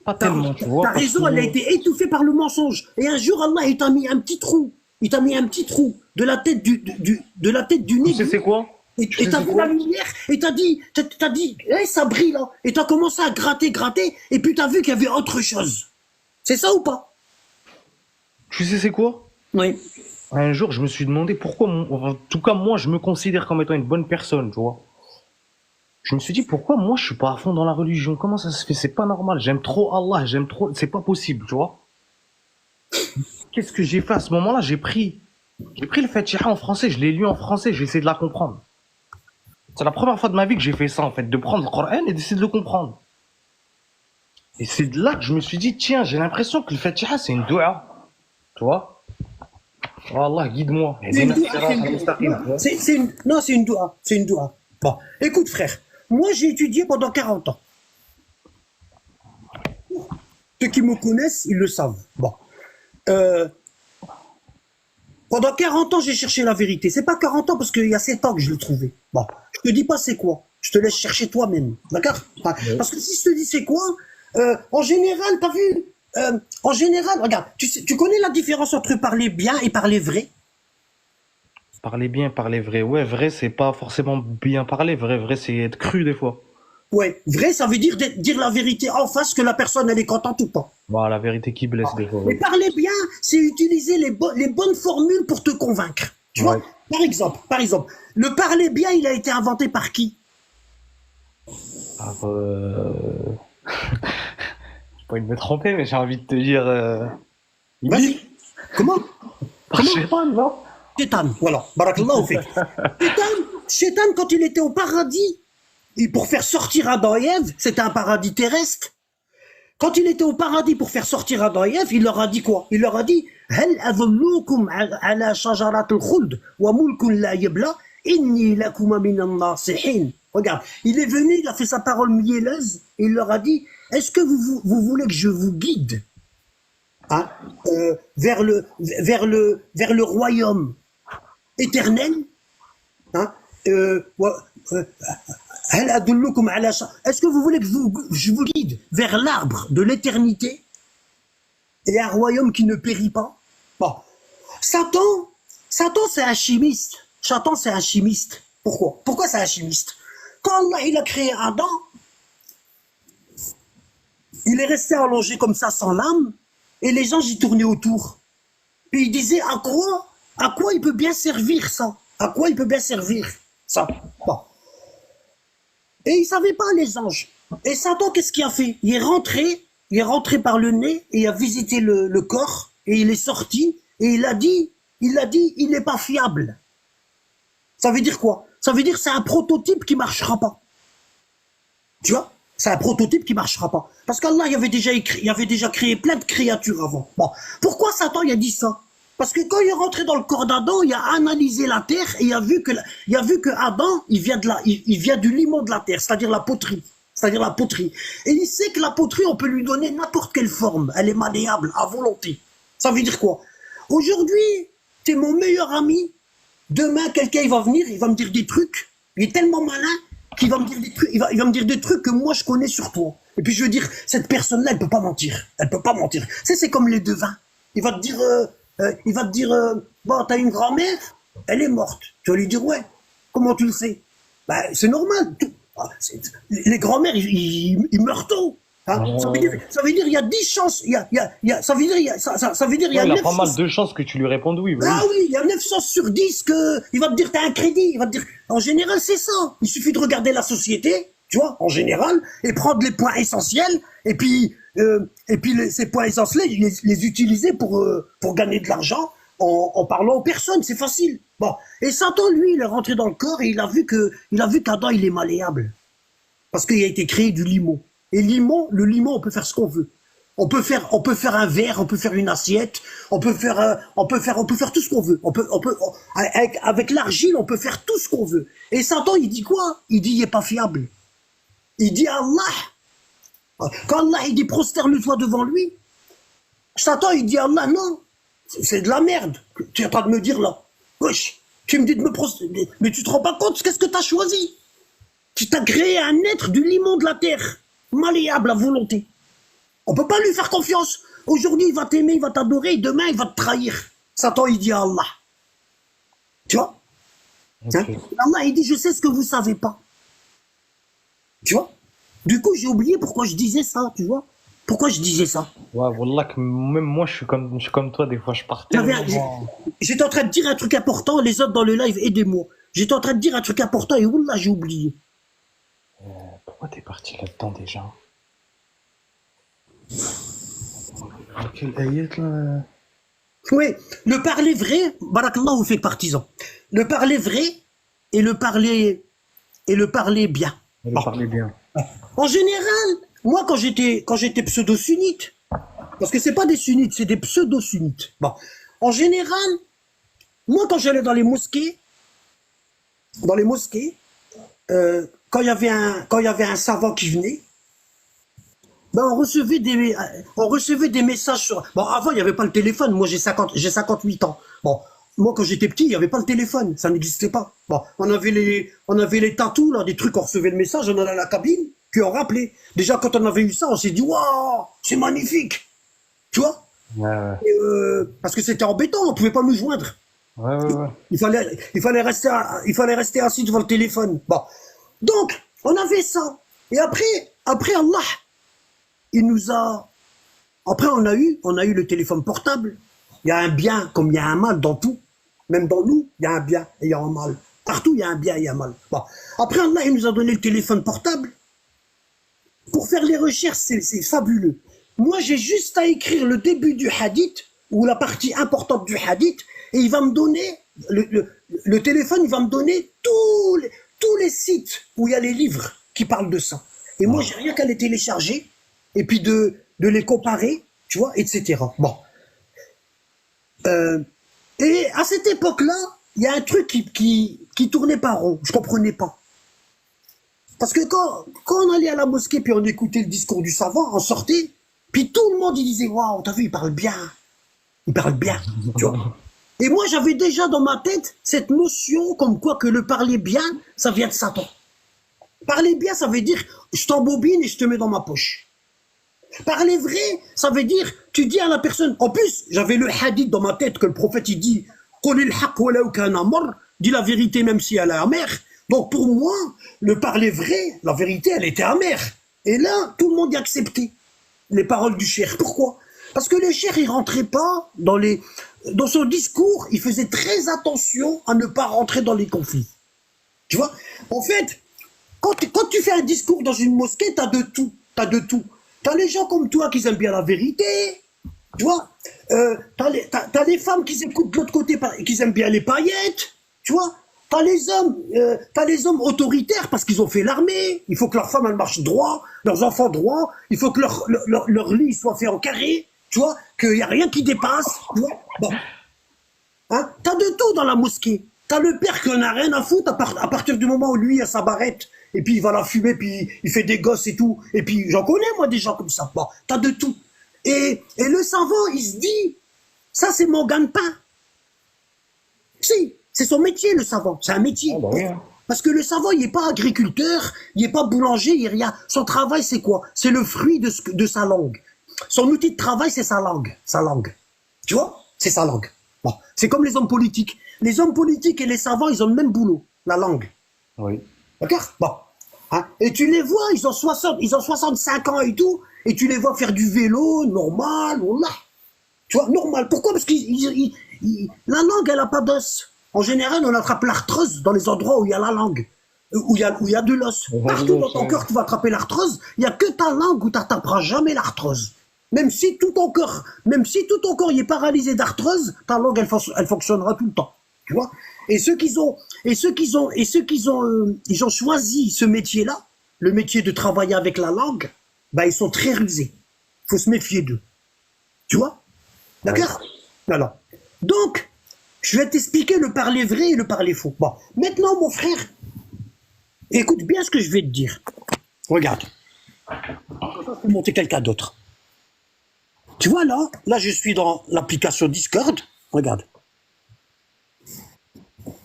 S2: Pas tellement, tu vois.
S1: Ta raison, elle a été étouffée par le mensonge. Et un jour, Allah, il t'a mis un petit trou. Il t'a mis un petit trou de la tête de la tête du nez.
S2: Tu sais c'est quoi?
S1: Et t'as vu la lumière, et t'as dit, hey, ça brille là. Et t'as commencé à gratter, et puis t'as vu qu'il y avait autre chose. C'est ça ou pas?
S2: Tu sais c'est quoi?
S1: Oui.
S2: Un jour, je me suis demandé pourquoi, en tout cas, moi, je me considère comme étant une bonne personne, tu vois. Je me suis dit, pourquoi moi, je suis pas à fond dans la religion? Comment ça se fait? C'est pas normal. J'aime trop Allah, c'est pas possible, tu vois. Qu'est-ce que j'ai fait à ce moment-là? J'ai pris le Fatiha en français, je l'ai lu en français, j'ai essayé de la comprendre. C'est la première fois de ma vie que j'ai fait ça, en fait, de prendre le Coran et d'essayer de le comprendre. Et c'est de là que je me suis dit, tiens, j'ai l'impression que le Fatiha, c'est une dua. Tu vois? Oh Allah, guide-moi.
S1: Non, c'est une doua. C'est une doua. Bon, écoute, frère. Moi, j'ai étudié pendant 40 ans. Ceux qui me connaissent, ils le savent. Bon. Pendant 40 ans, j'ai cherché la vérité. C'est pas 40 ans parce qu'il y a 7 ans que je l'ai trouvé. Bon, je te dis pas c'est quoi. Je te laisse chercher toi-même. D'accord? Parce que si je te dis c'est quoi, en général, t'as vu, en général, regarde, tu connais la différence entre parler bien et parler vrai?
S2: Parler bien, parler vrai. Ouais, vrai, c'est pas forcément bien parler. Vrai, c'est être cru des fois.
S1: Ouais, vrai, ça veut dire dire la vérité en face, que la personne, elle est contente ou pas.
S2: Voilà, la vérité qui blesse des fois.
S1: Mais
S2: Ouais.
S1: parler bien, c'est utiliser les bonnes formules pour te convaincre. Tu vois?
S2: Ouais.
S1: Par exemple, le parler bien, il a été inventé par qui?
S2: Alors, j'ai pas envie de me tromper, mais j'ai envie de te dire.
S1: Vas-y. Comment?
S2: Par Shaitan, non?
S1: Shaitan, voilà. Barakallahu fik. Shaitan, quand il était au paradis, et pour faire sortir Adam et Ève, c'était un paradis terrestre. Quand il était au paradis pour faire sortir Adam et Ève, il leur a dit quoi? Il leur a dit Hal adullukum ala shajarat al-khuld wa mulkun la yabla inni lakuma minan nasihin. Regarde, il est venu, il a fait sa parole mielleuse et il leur a dit est-ce que vous voulez que je vous guide, hein, vers le royaume éternel, hein, est-ce que vous voulez que je vous guide vers l'arbre de l'éternité et un royaume qui ne périt pas? Bon. Satan, c'est un chimiste. Satan, c'est un chimiste. Pourquoi c'est un chimiste? Quand Allah, il a créé Adam, il est resté allongé comme ça sans l'âme, et les gens y tournaient autour. Et ils disaient à quoi il peut bien servir ça? À quoi il peut bien servir ça? Bon. Et ils ne savaient pas, les anges. Et Satan, qu'est-ce qu'il a fait? Il est rentré par le nez et il a visité le corps et il est sorti et il a dit, il n'est pas fiable. Ça veut dire quoi? Ça veut dire que c'est un prototype qui marchera pas. Tu vois? C'est un prototype qui marchera pas. Parce qu'Allah, il avait déjà créé plein de créatures avant. Bon. Pourquoi Satan, il a dit ça? Parce que quand il est rentré dans le corps d'Adam, il a analysé la terre et il a vu que Adam, il vient du limon de la terre, c'est-à-dire la poterie. Et il sait que la poterie, on peut lui donner n'importe quelle forme. Elle est malléable, à volonté. Ça veut dire quoi? Aujourd'hui, t'es mon meilleur ami. Demain, quelqu'un, il va venir, il va me dire des trucs. Il est tellement malin qu'il va me dire des trucs, il va me dire des trucs que moi, je connais sur toi. Et puis, je veux dire, cette personne-là, elle peut pas mentir. Elle peut pas mentir. C'est comme les devins. Il va te dire, bon, t'as une grand-mère, elle est morte. Tu vas lui dire, ouais. Comment tu le sais? Ben, c'est normal. Les grands-mères, ils meurent tôt. Hein? Ça veut dire, il y a 10 chances. Ça veut dire, il y a 9
S2: a pas mal
S1: chances.
S2: de chances que tu lui répondes oui.
S1: Ah oui, il y a 9 chances sur 10 il va te dire, t'as un crédit. Il va te dire, en général, c'est ça. Il suffit de regarder la société, tu vois, en général, et prendre les points essentiels, et puis ces points essentiels, les utiliser pour gagner de l'argent en parlant aux personnes, c'est facile. Bon. Et Satan, lui, il est rentré dans le corps et il a vu qu'Adam, il est malléable. Parce qu'il a été créé du limon. Et le limon, on peut faire ce qu'on veut. On peut faire un verre, on peut faire une assiette, on peut faire tout ce qu'on veut. Avec l'argile, on peut faire tout ce qu'on veut. Et Satan, il dit quoi? Il dit, il est pas fiable. Il dit à Allah, quand Allah il dit prosterne-toi devant lui, Satan il dit à Allah, non, c'est de la merde. Tu es en train de me dire là. Wesh, tu me dis de me prosterner, mais tu te rends pas compte, qu'est-ce que tu as choisi? Tu t'as créé un être du limon de la terre, malléable à volonté. On peut pas lui faire confiance. Aujourd'hui, il va t'aimer, il va t'adorer, et demain, il va te trahir. Satan, il dit à Allah. Tu vois? Hein? Allah, il dit, je sais ce que vous savez pas. Tu vois? Du coup, j'ai oublié pourquoi je disais ça, tu vois? Pourquoi je disais ça?
S2: Ouais, wallah, que même moi, je suis comme toi, des fois, je pars tellement.
S1: J'étais en train de dire un truc important, les autres dans le live, aidez-moi. J'étais en train de dire un truc important et oula, j'ai oublié.
S2: Pourquoi t'es parti là-dedans déjà? Quelle ayette là?
S1: Oui, le parler vrai, barakallah vous fait partisan. Le parler vrai et le parler bien.
S2: Elle parlait bien.
S1: En général, moi quand j'étais pseudo-sunnite, parce que c'est pas des sunnites, c'est des pseudo-sunnites. Bon, en général, moi quand j'allais dans les mosquées, quand il y avait un savant qui venait, ben on recevait des messages sur. Bon, avant il n'y avait pas le téléphone. Moi j'ai 58 ans. Bon, moi quand j'étais petit, il n'y avait pas le téléphone, ça n'existait pas. Bon, on avait les tatous là, des trucs, on recevait le message, on allait à la cabine, puis on rappelait. Déjà quand on avait eu ça, on s'est dit waouh, c'est magnifique, tu vois.
S2: Ouais.
S1: Parce que c'était embêtant, on pouvait pas nous joindre.
S2: Ouais.
S1: Il fallait rester assis devant le téléphone. Bon, donc on avait ça. Et après Allah, il nous a. Après on a eu le téléphone portable. Il y a un bien comme il y a un mal dans tout. Même dans nous, il y a un bien et il y a un mal. Partout il y a un bien et il y a un mal. Bon, après Allah, il nous a donné le téléphone portable. Pour faire les recherches, c'est fabuleux. Moi, j'ai juste à écrire le début du hadith ou la partie importante du hadith et il va me donner le téléphone, il va me donner tous les sites où il y a les livres qui parlent de ça. Et moi, j'ai rien qu'à les télécharger et puis de les comparer, tu vois, etc. Bon. Et à cette époque-là, il y a un truc qui tournait pas rond. Je comprenais pas. Parce que quand on allait à la mosquée puis on écoutait le discours du savant, on sortait, puis tout le monde il disait waouh, t'as vu, il parle bien, tu vois. Et moi j'avais déjà dans ma tête cette notion comme quoi que le parler bien, ça vient de Satan. Parler bien, ça veut dire je t'embobine et je te mets dans ma poche. Parler vrai, ça veut dire tu dis à la personne. En plus, j'avais le hadith dans ma tête que le prophète il dit dis la vérité même si elle est amère. Donc pour moi, le parler vrai, la vérité, elle était amère. Et là, tout le monde y acceptait les paroles du cheikh. Pourquoi? Parce que le cheikh, il rentrait pas dans son discours, il faisait très attention à ne pas rentrer dans les conflits. Tu vois? En fait, quand tu fais un discours dans une mosquée, t'as de tout. T'as les gens comme toi qui aiment bien la vérité. Tu vois? T'as les femmes qui écoutent de l'autre côté, qui aiment bien les paillettes. Tu vois? T'as les hommes autoritaires parce qu'ils ont fait l'armée. Il faut que leurs femmes elles marchent droit, leurs enfants droit. Il faut que leur lit soit fait en carré. Tu vois, qu'il y a rien qui dépasse. Tu vois, bon, hein, t'as de tout dans la mosquée. T'as le père qui en a rien à foutre à partir du moment où lui a sa barrette et puis il va la fumer puis il fait des gosses et tout. Et puis j'en connais moi des gens comme ça. Bon, t'as de tout. Et le savant il se dit, ça c'est mon gagne-pain. Si. C'est son métier, le savant. C'est un métier.
S2: Ah bah oui, hein.
S1: Parce que le savant, il n'est pas agriculteur, il n'est pas boulanger, il n'est rien. Son travail, c'est quoi? C'est le fruit de sa langue. Son outil de travail, c'est sa langue. Sa langue. Tu vois? C'est sa langue. Bon. C'est comme les hommes politiques. Les hommes politiques et les savants, ils ont le même boulot. La langue.
S2: Oui.
S1: D'accord? Bon. Hein? Et tu les vois, ils ont 65 ans et tout, et tu les vois faire du vélo, normal, voilà. Tu vois, normal. Pourquoi? Parce que la langue, elle n'a pas d'os. En général, on attrape l'arthrose dans les endroits où il y a la langue, où il y a de l'os. Partout dans ton corps, tu vas attraper l'arthrose. Il n'y a que ta langue où tu n'attraperas jamais l'arthrose. Même si tout ton corps est paralysé d'arthrose, ta langue, elle fonctionnera tout le temps. Tu vois? Ils ont choisi ce métier-là, le métier de travailler avec la langue. Bah, ils sont très rusés. Il faut se méfier d'eux. Tu vois? D'accord? Voilà. Donc, je vais t'expliquer le parler vrai et le parler faux. Bon, maintenant, mon frère, écoute bien ce que je vais te dire. Regarde. Je vais monter quelqu'un d'autre. Tu vois là je suis dans l'application Discord. Regarde.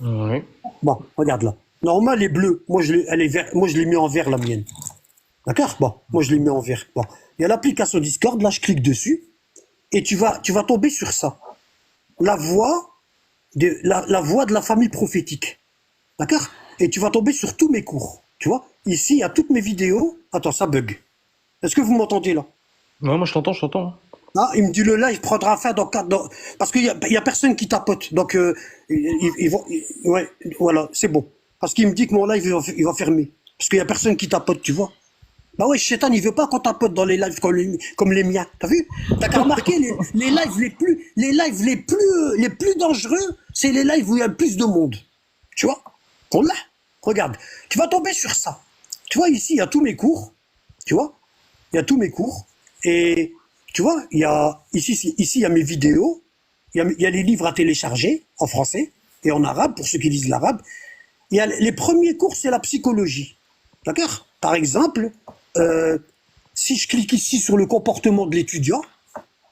S2: Oui.
S1: Bon, regarde là. Normalement, elle est bleue. Moi, je l'ai mis en vert, la mienne. D'accord? Bon, moi, je l'ai mis en vert. Bon. Il y a l'application Discord. Là, je clique dessus. Et tu vas tomber sur ça. La voix la voix de la famille prophétique. D'accord? Et tu vas tomber sur tous mes cours. Tu vois? Ici, il y a toutes mes vidéos. Attends, ça bug. Est-ce que vous m'entendez là?
S2: Ouais, moi je t'entends.
S1: Ah, il me dit le live prendra fin parce qu'il y a personne qui tapote. Donc, ils vont, ouais, voilà, c'est bon. Parce qu'il me dit que mon live, il va fermer. Parce qu'il y a personne qui tapote, tu vois. Bah ouais, Chétan, il veut pas qu'on tapote dans les lives comme les miens. T'as vu? T'as qu'à remarquer les lives les plus dangereux, c'est les lives où il y a le plus de monde. Tu vois? Là, regarde. Tu vas tomber sur ça. Tu vois, ici, il y a tous mes cours. Tu vois? Il y a tous mes cours. Et, tu vois, ici, il y a mes vidéos. Il y a les livres à télécharger en français et en arabe, pour ceux qui lisent l'arabe. Il y a les premiers cours, c'est la psychologie. D'accord? Par exemple, si je clique ici sur le comportement de l'étudiant,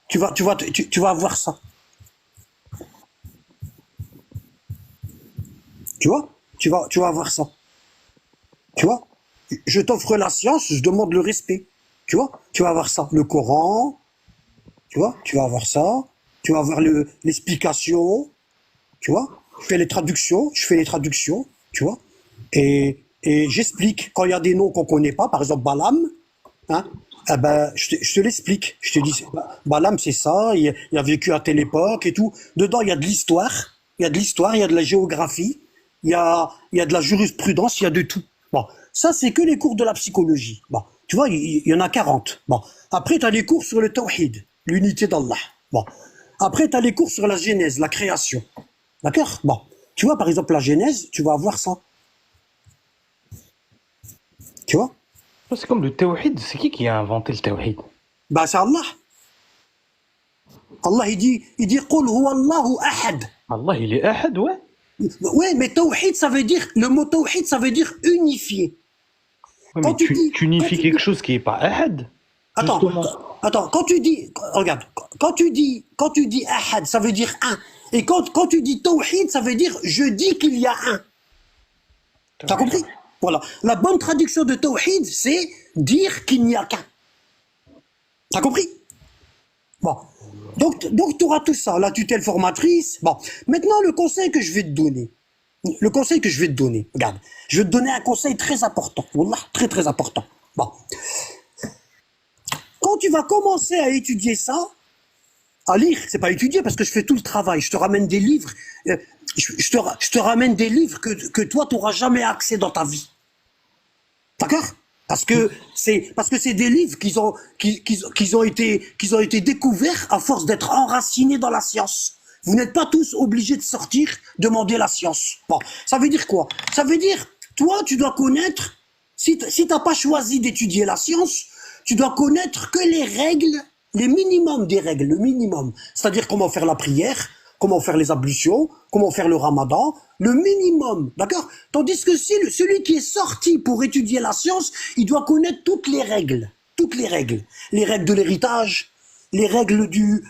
S1: tu vas voir ça. Tu vois? Tu vas voir ça. Tu vois? Je t'offre la science, je demande le respect. Tu vois? Tu vas voir ça. Le Coran, tu vois? Tu vas voir ça. Tu vas voir l'explication. Tu vois? Je fais les traductions, tu vois? Et j'explique. Quand il y a des noms qu'on connaît pas, par exemple Balam, hein, eh ben, je te l'explique. Je te dis, Balam, c'est ça, il a vécu à telle époque et tout. Dedans, il y a de l'histoire, il y a de la géographie, il y a de la jurisprudence, il y a de tout. Bon, ça, c'est que les cours de la psychologie. Bon, tu vois, il y en a 40. Bon, après, tu as les cours sur le tawhid, l'unité d'Allah. Bon, après, tu as les cours sur la genèse, la création. D'accord? Bon, tu vois, par exemple, la genèse, tu vas avoir ça. Tu vois?
S2: C'est comme le tawhid, c'est qui a inventé le tawhid?
S1: Bah, c'est Allah. Allah, il dit, Qul huwa Allahu ahad.
S2: Allah, il est ahad, ouais.
S1: Ouais, mais tawhid, le mot tawhid, ça veut dire unifié.
S2: Ouais, mais tu unifies quelque chose qui est pas ahad.
S1: Attends, quand tu dis, regarde, quand tu dis ahad, ça veut dire un. Et quand tu dis tawhid, ça veut dire je dis qu'il y a un. T'as compris? Voilà. La bonne traduction de tawhid, c'est dire qu'il n'y a qu'un. T'as compris? Bon. Donc tu auras tout ça, la tutelle formatrice. Bon. Maintenant, le conseil que je vais te donner. Regarde. Je vais te donner un conseil très important. Wallah, très très important. Bon. Quand tu vas commencer à étudier ça, à lire, c'est pas étudier parce que je fais tout le travail. Je te ramène des livres. Je te ramène des livres que toi, tu n'auras jamais accès dans ta vie. D'accord? Parce que c'est des livres qui ont été découverts à force d'être enracinés dans la science. Vous n'êtes pas tous obligés de sortir, demander la science. Bon, ça veut dire quoi? Ça veut dire, toi, tu dois connaître, si t'as pas choisi d'étudier la science, tu dois connaître que les règles, les minimums des règles, le minimum. C'est-à-dire comment faire la prière, comment faire les ablutions, comment faire le ramadan, le minimum, d'accord? Tandis que celui qui est sorti pour étudier la science, il doit connaître toutes les règles. Les règles de l'héritage, les règles du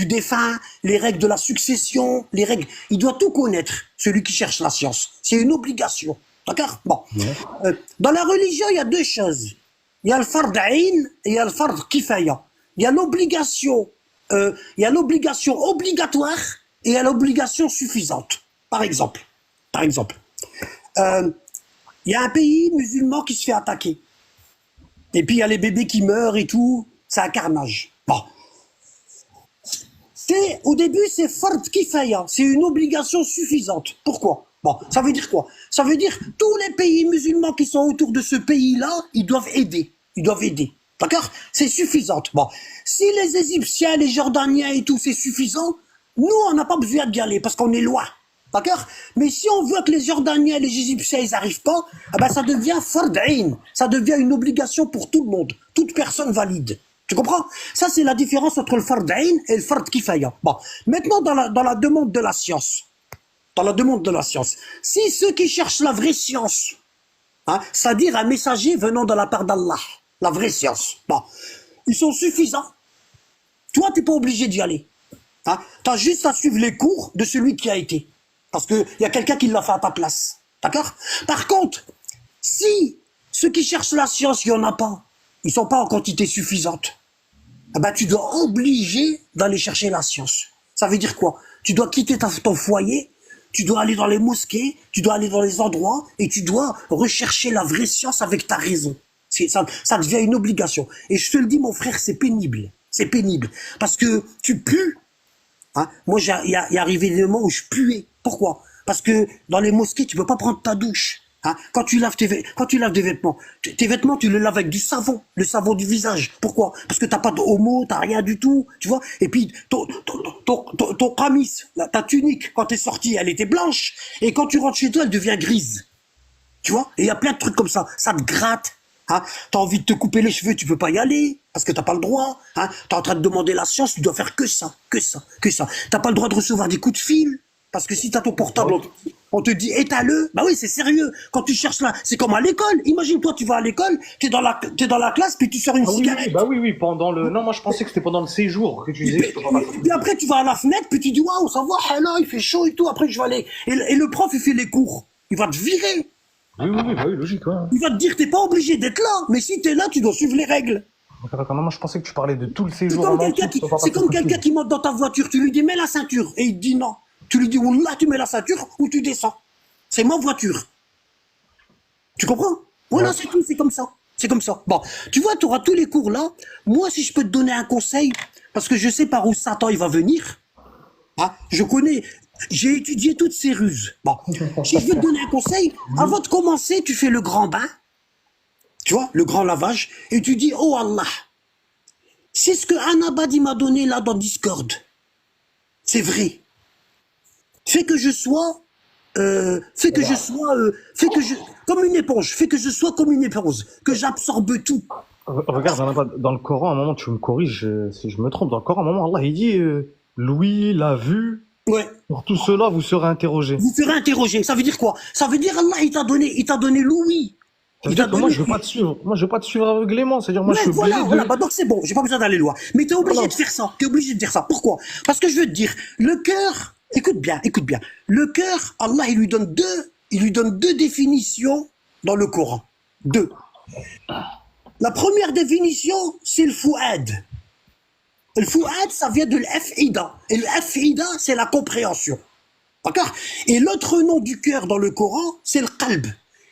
S1: défunt, les règles de la succession, les règles. Il doit tout connaître, celui qui cherche la science. C'est une obligation, d'accord? Bon. Dans la religion, il y a deux choses. Il y a le fard ayn et il y a le fard kifaya. Il y a l'obligation obligatoire et il y a l'obligation suffisante. Par exemple, il y a un pays musulman qui se fait attaquer. Et puis il y a les bébés qui meurent et tout. C'est un carnage. Bon. Au début, c'est fard kifaya. C'est une obligation suffisante. Pourquoi? Bon, ça veut dire quoi? Ça veut dire tous les pays musulmans qui sont autour de ce pays-là, ils doivent aider. D'accord? C'est suffisant. Bon. Si les Égyptiens, les Jordaniens et tout, c'est suffisant, nous, on n'a pas besoin d'y aller parce qu'on est loin. D'accord? Mais si on veut que les Jordaniens et les Égyptiens, ils n'arrivent pas, eh ben, ça devient fard ayn. Ça devient une obligation pour tout le monde. Toute personne valide. Tu comprends? Ça, c'est la différence entre le fard ayn et le fard kifaya. Bon. Maintenant, dans la demande de la science. Si ceux qui cherchent la vraie science, hein, c'est-à-dire un messager venant de la part d'Allah, la vraie science. Bon, ils sont suffisants. Toi, t'es pas obligé d'y aller. Hein, t'as juste à suivre les cours de celui qui a été. Parce qu'il y a quelqu'un qui l'a fait à ta place. D'accord? Par contre, si ceux qui cherchent la science, il n'y en a pas, ils sont pas en quantité suffisante, eh ben, tu dois obliger d'aller chercher la science. Ça veut dire quoi? Tu dois quitter ton foyer, tu dois aller dans les mosquées, tu dois aller dans les endroits et tu dois rechercher la vraie science avec ta raison. Ça devient une obligation. Et je te le dis, mon frère, c'est pénible. C'est pénible. Parce que tu pues. Hein? Moi, il y a arrivé des moments où je puais. Pourquoi? Parce que dans les mosquées, tu peux pas prendre ta douche. Hein? Quand tu laves des vêtements, tes vêtements, tu les laves avec du savon, le savon du visage. Pourquoi? Parce que t'as pas de homo, t'as rien du tout, tu vois. Et puis ton camis, ta tunique, quand t'es sorti, elle était blanche, et quand tu rentres chez toi, elle devient grise. Tu vois? Et il y a plein de trucs comme ça. Ça te gratte. Hein? T'as envie de te couper les cheveux, tu peux pas y aller, parce que t'as pas le droit. Hein? T'es en train de demander la science, tu dois faire que ça, que ça, que ça. T'as pas le droit de recevoir des coups de fil, parce que si t'as ton portable, on te dit étale-le. Bah oui, c'est sérieux. Quand tu cherches là, c'est comme à l'école. Imagine-toi, tu vas à l'école, t'es dans la classe, puis tu sors une cigarette.
S2: Oui, bah oui, pendant le. Non, moi je pensais que c'était pendant le séjour que tu disais.
S1: Puis après, tu vas à la fenêtre, puis tu dis waouh, ça va, là, il fait chaud et tout. Après, je vais aller. Et le prof, il fait les cours. Il va te virer.
S2: Oui, bah oui, logique, ouais.
S1: Il va te dire, t'es pas obligé d'être là, mais si t'es là, tu dois suivre les règles.
S2: D'accord, non, moi je pensais que tu parlais de tout le séjour.
S1: C'est comme quelqu'un qui monte dans ta voiture, tu lui dis, mets la ceinture, et il te dit non. Tu lui dis, ou là, tu mets la ceinture, ou tu descends. C'est ma voiture. Tu comprends? Voilà, c'est tout, c'est comme ça. C'est comme ça. Bon, tu vois, tu auras tous les cours là. Moi, si je peux te donner un conseil, parce que je sais par où Satan il va venir, hein, je connais, j'ai étudié toutes ces ruses. Bon, si je veux te donner un conseil, avant de commencer, tu fais le grand bain, tu vois, le grand lavage, et tu dis, oh Allah, c'est ce que Anabadi m'a donné là dans Discord. C'est vrai. Fais que je sois, comme une éponge, fais que je sois comme une éponge, que j'absorbe tout.
S2: Regarde, dans le Coran, à un moment, tu me corriges si je me trompe, dans le Coran, à un moment, Allah, il dit l'ouïe, la vue,
S1: Ouais.
S2: pour tout cela, vous serez interrogés.
S1: Vous serez interrogé. Ça veut dire quoi? Ça veut dire Allah, il t'a donné l'ouïe.
S2: C'est-à-dire que moi, je veux pas te suivre. Moi, je veux pas te suivre aveuglément. C'est-à-dire, moi,
S1: Ouais,
S2: je suis obligé
S1: voilà. Bah, donc c'est bon, j'ai pas besoin d'aller loin. Mais t'es obligé de faire ça. T'es obligé de dire ça. Pourquoi? Parce que je veux te dire, le cœur, écoute bien. Le cœur, Allah, il lui donne deux définitions dans le Coran. Deux. La première définition, c'est le fouad. Le fouad, ça vient de l'af'ida. Et l'af'ida, c'est la compréhension. D'accord? Et l'autre nom du cœur dans le Coran, c'est le qalb.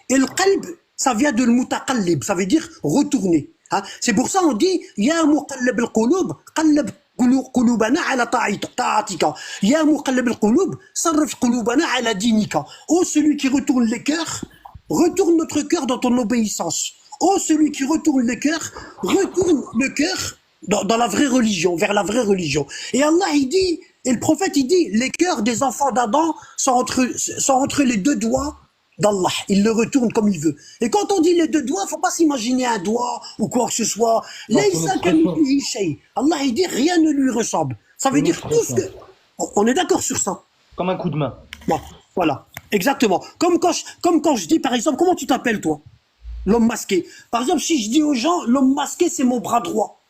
S1: Et le qalb, ça vient de l'mutaqallib, ça veut dire retourner. Hein? C'est pour ça on dit Ya muqallib al-qulub, qallib qulubana ala ta'atika. Ya muqallib al-qulub, sarrif qulubana ala dinika. Oh, celui qui retourne les cœurs, retourne notre cœur dans ton obéissance. Oh, celui qui retourne les cœurs, retourne le cœur dans la vraie religion, vers la vraie religion. Et Allah, il dit, et le prophète, il dit, les cœurs des enfants d'Adam sont entre les deux doigts d'Allah. Il le retourne comme il veut. Et quand on dit les deux doigts, faut pas s'imaginer un doigt ou quoi que ce soit. Laysa kamithlihi shay. Allah, il dit, rien ne lui ressemble. Ça veut dire tout ce que... On est d'accord sur ça?
S2: comme un coup de main.
S1: Bon, voilà. Exactement. Comme quand je dis, par exemple, comment tu t'appelles, toi? L'homme masqué. Par exemple, si je dis aux gens, l'homme masqué, c'est mon bras droit.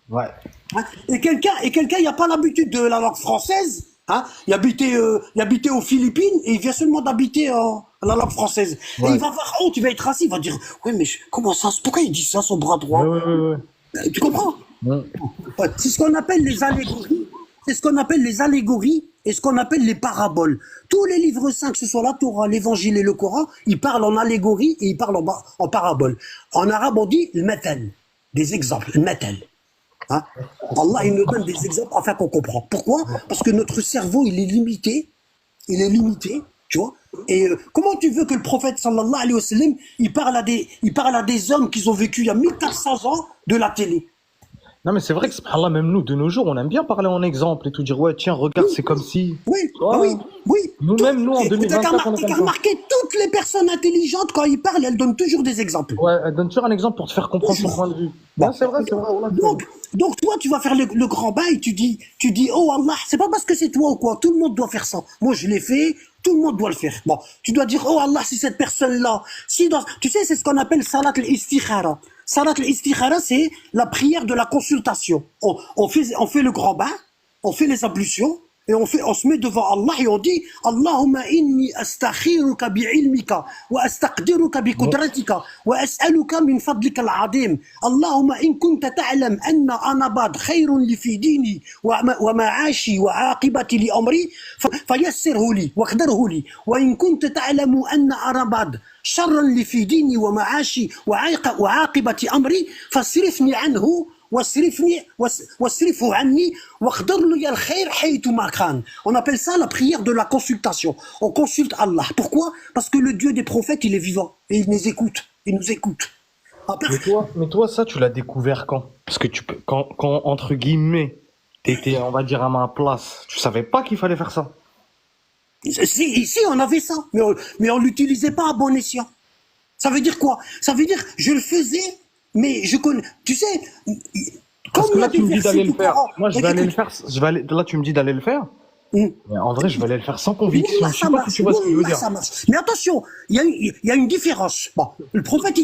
S2: Ouais.
S1: Hein? Et quelqu'un, il n'a pas l'habitude de la langue française. Hein? Il habitait aux Philippines et il vient seulement d'habiter la langue française. Ouais. Et il va avoir honte, il va être assis, il va dire, ouais, mais comment ça, pourquoi il dit ça, son bras droit?
S2: Ouais.
S1: Tu comprends? Ouais. C'est ce qu'on appelle les allégories. C'est ce qu'on appelle les allégories et ce qu'on appelle les paraboles. Tous les livres saints, que ce soit la Torah, l'Évangile et le Coran, ils parlent en allégorie et ils parlent en parabole. En arabe, on dit le matal, des exemples, le matal. Hein? Allah, il nous donne des exemples afin qu'on comprend. Pourquoi? Parce que notre cerveau, il est limité, tu vois. Et comment tu veux que le prophète sallallahu alayhi wa sallam, il parle à des hommes qui ont vécu il y a 1400 ans de la télé?
S2: Non, mais c'est vrai que, subhanallah, même nous, de nos jours, on aime bien parler en exemple et tout dire, ouais, tiens, regarde, c'est comme si.
S1: Oui.
S2: Nous-mêmes, nous, en 2024, on est comme ça.
S1: Remarqué, toutes les personnes intelligentes, quand ils parlent, elles donnent toujours des exemples.
S2: Ouais, elles donnent toujours un exemple pour te faire comprendre son point de vue.
S1: Bon. C'est vrai. Donc, toi, tu vas faire le grand bail, tu dis, oh Allah, c'est pas parce que c'est toi ou quoi, tout le monde doit faire ça. Moi, je l'ai fait, Tout le monde doit le faire. Bon, tu dois dire, oh Allah, si cette personne-là, si dans, tu sais, c'est ce qu'on appelle salat al-istikhara. Salat al-istikhara, c'est la prière de la consultation. On fait le grand bain, on fait les ablutions, et on se met devant Allah et on dit, Allahumma inni astakhiruka bi'ilmika, wa astaqdiruka bi qudratika, wa as'aluka min fadlika al-azim. Allahumma in kunta ta'lam anna anabad khayrun li fi dini, wa ma'ashi, wa aqibati li amri, fayassirhu li, wa qdirhu li. Wa in kunta ta'lamu anna anabad شرا لي في ديني ومعاشي وعاقبة أمري فاصرفني عنه واصرفه عني واقدر لي الخير حيثما كان. On appelle ça la prière de la consultation. On consulte Allah. Pourquoi? Parce que le Dieu des prophètes, il est vivant et il nous écoute. Il nous écoute.
S2: Mais toi, ça, tu l'as découvert quand? Parce que quand, entre guillemets, t'étais, on va dire, à ma place, tu savais pas qu'il fallait faire ça.
S1: Ici, on avait ça, mais on l'utilisait pas à bon escient. Ça veut dire quoi? Ça veut dire, je le faisais, mais je connais. Tu sais,
S2: parce que là, tu me dis d'aller le faire. Moi, je vais aller le faire. Là, tu me dis d'aller le faire. Mais en vrai, je vais aller le faire sans conviction. Je sais pas si tu vois ce que je veux dire.
S1: Ça marche. Mais attention, il y a une différence. Bon, le prophète,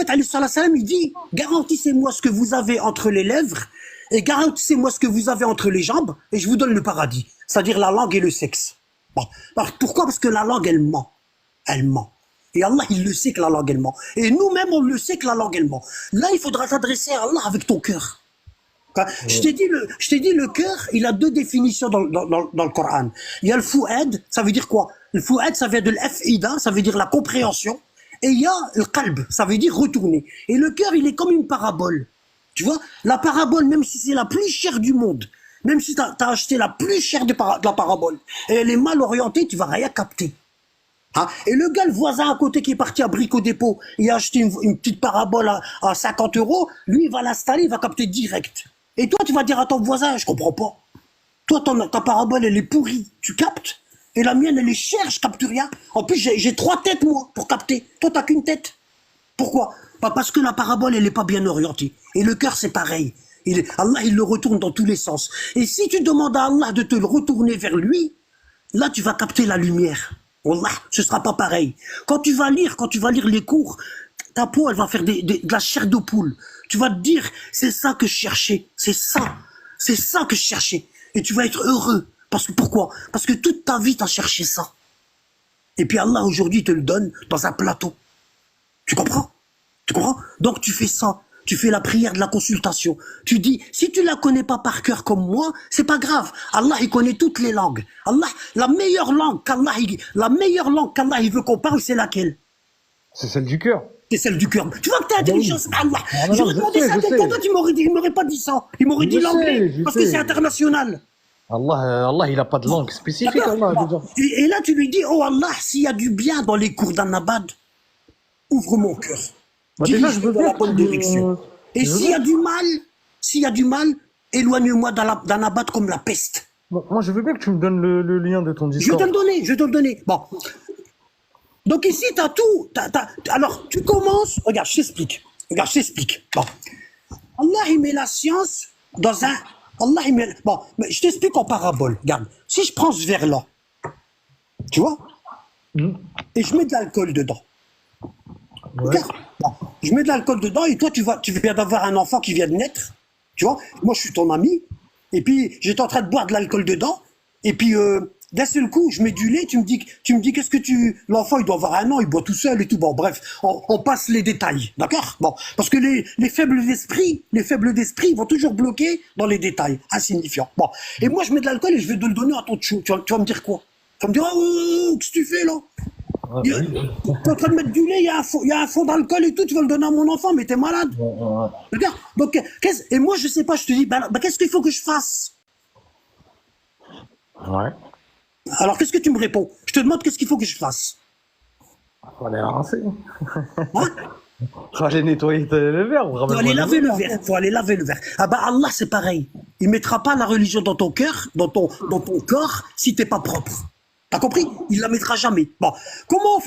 S1: alayhi salam, il dit, garantissez-moi ce que vous avez entre les lèvres et garantissez-moi ce que vous avez entre les jambes et je vous donne le paradis. C'est-à-dire la langue et le sexe. Bon. Pourquoi? Parce que la langue, elle ment. Elle ment. Et Allah, il le sait que la langue, elle ment. Et nous-mêmes, on le sait que la langue, elle ment. Là, il faudra s'adresser à Allah avec ton cœur. Je t'ai dit, le cœur, il a deux définitions dans le Coran. Il y a le fouad, ça veut dire quoi? Le fouad, ça vient de l'af'ida, ça veut dire la compréhension. Et il y a le qalb, ça veut dire retourner. Et le cœur, il est comme une parabole. Tu vois? La parabole, même si c'est la plus chère du monde, même si tu as acheté la plus chère de la parabole, et elle est mal orientée, tu vas rien capter. Hein? Et le gars, le voisin à côté qui est parti à Brico Dépôt, il a acheté une petite parabole à 50 €, lui, il va l'installer, il va capter direct. Et toi, tu vas dire à ton voisin, je comprends pas. Toi, ta parabole, elle est pourrie, tu captes. Et la mienne, elle est chère, je capte rien. En plus, j'ai 3 têtes, moi, pour capter. Toi, t'as qu'une tête. Pourquoi? Pas parce que la parabole, elle est pas bien orientée. Et le cœur, c'est pareil. Allah, il le retourne dans tous les sens. Et si tu demandes à Allah de te le retourner vers lui, là, tu vas capter la lumière. Wallah, ce sera pas pareil. Quand tu vas lire les cours, ta peau, elle va faire de la chair de poule. Tu vas te dire, c'est ça que je cherchais. C'est ça que je cherchais. Et tu vas être heureux. Pourquoi? Parce que toute ta vie, t'as cherché ça. Et puis Allah, aujourd'hui, te le donne dans un plateau. Tu comprends? Donc, tu fais ça. Tu fais la prière de la consultation. Tu dis, si tu la connais pas par cœur comme moi, c'est pas grave. Allah, il connaît toutes les langues. Allah, la meilleure langue qu'Allah, il veut qu'on parle, c'est laquelle?
S2: C'est celle du cœur.
S1: C'est celle du cœur. Tu vois que t'es intelligent, c'est Allah. J'aurais demandé ça à quelqu'un d'autre, il m'aurait pas dit ça. Il m'aurait dit l'anglais, parce que c'est international.
S2: Allah, il a pas de langue spécifique. Allah,
S1: et là, tu lui dis, oh Allah, s'il y a du bien dans les cours d'Annabad, ouvre mon cœur.
S2: Déjà, je veux
S1: dans la bonne direction. Et s'il y a du mal, éloigne-moi d'Annabad comme la peste.
S2: Moi, je veux bien que tu me donnes le lien de ton discours.
S1: Je vais te le donner. Bon. Donc ici, t'as tout. Alors, tu commences. Regarde, je t'explique. Bon. Allah, il met la science dans un. Bon, mais je t'explique en parabole. Regarde. Si je prends ce verre-là, tu vois, et je mets de l'alcool dedans. Ouais. Regarde. Bon, je mets de l'alcool dedans et toi, tu viens d'avoir un enfant qui vient de naître. Tu vois, moi, je suis ton ami. Et puis, j'étais en train de boire de l'alcool dedans. Et puis, d'un seul coup, je mets du lait. Tu me dis, qu'est-ce que l'enfant, il doit avoir 1 an, il boit tout seul et tout. Bon, bref, on passe les détails. D'accord? Bon. Parce que les faibles d'esprit, vont toujours bloquer dans les détails insignifiants. Bon. Et moi, je mets de l'alcool et je vais te le donner à ton chou. Tu vas me dire quoi? Tu vas me dire, oh, qu'est-ce que tu fais, là? Tu es en train de mettre du lait, il y a un fond d'alcool et tout, tu vas le donner à mon enfant, mais t'es malade. Regarde, donc, et moi je sais pas, je te dis, qu'est-ce qu'il faut que je fasse?
S2: Ouais.
S1: Alors qu'est-ce que tu me réponds? Je te demande qu'est-ce qu'il faut que je fasse?
S2: Faut aller rincer. Hein? Faut aller nettoyer le verre.
S1: Faut aller laver le verre. Ah bah Allah c'est pareil. Il mettra pas la religion dans ton cœur, dans ton corps, si t'es pas propre. T'as compris? Il la mettra jamais. Bon, comment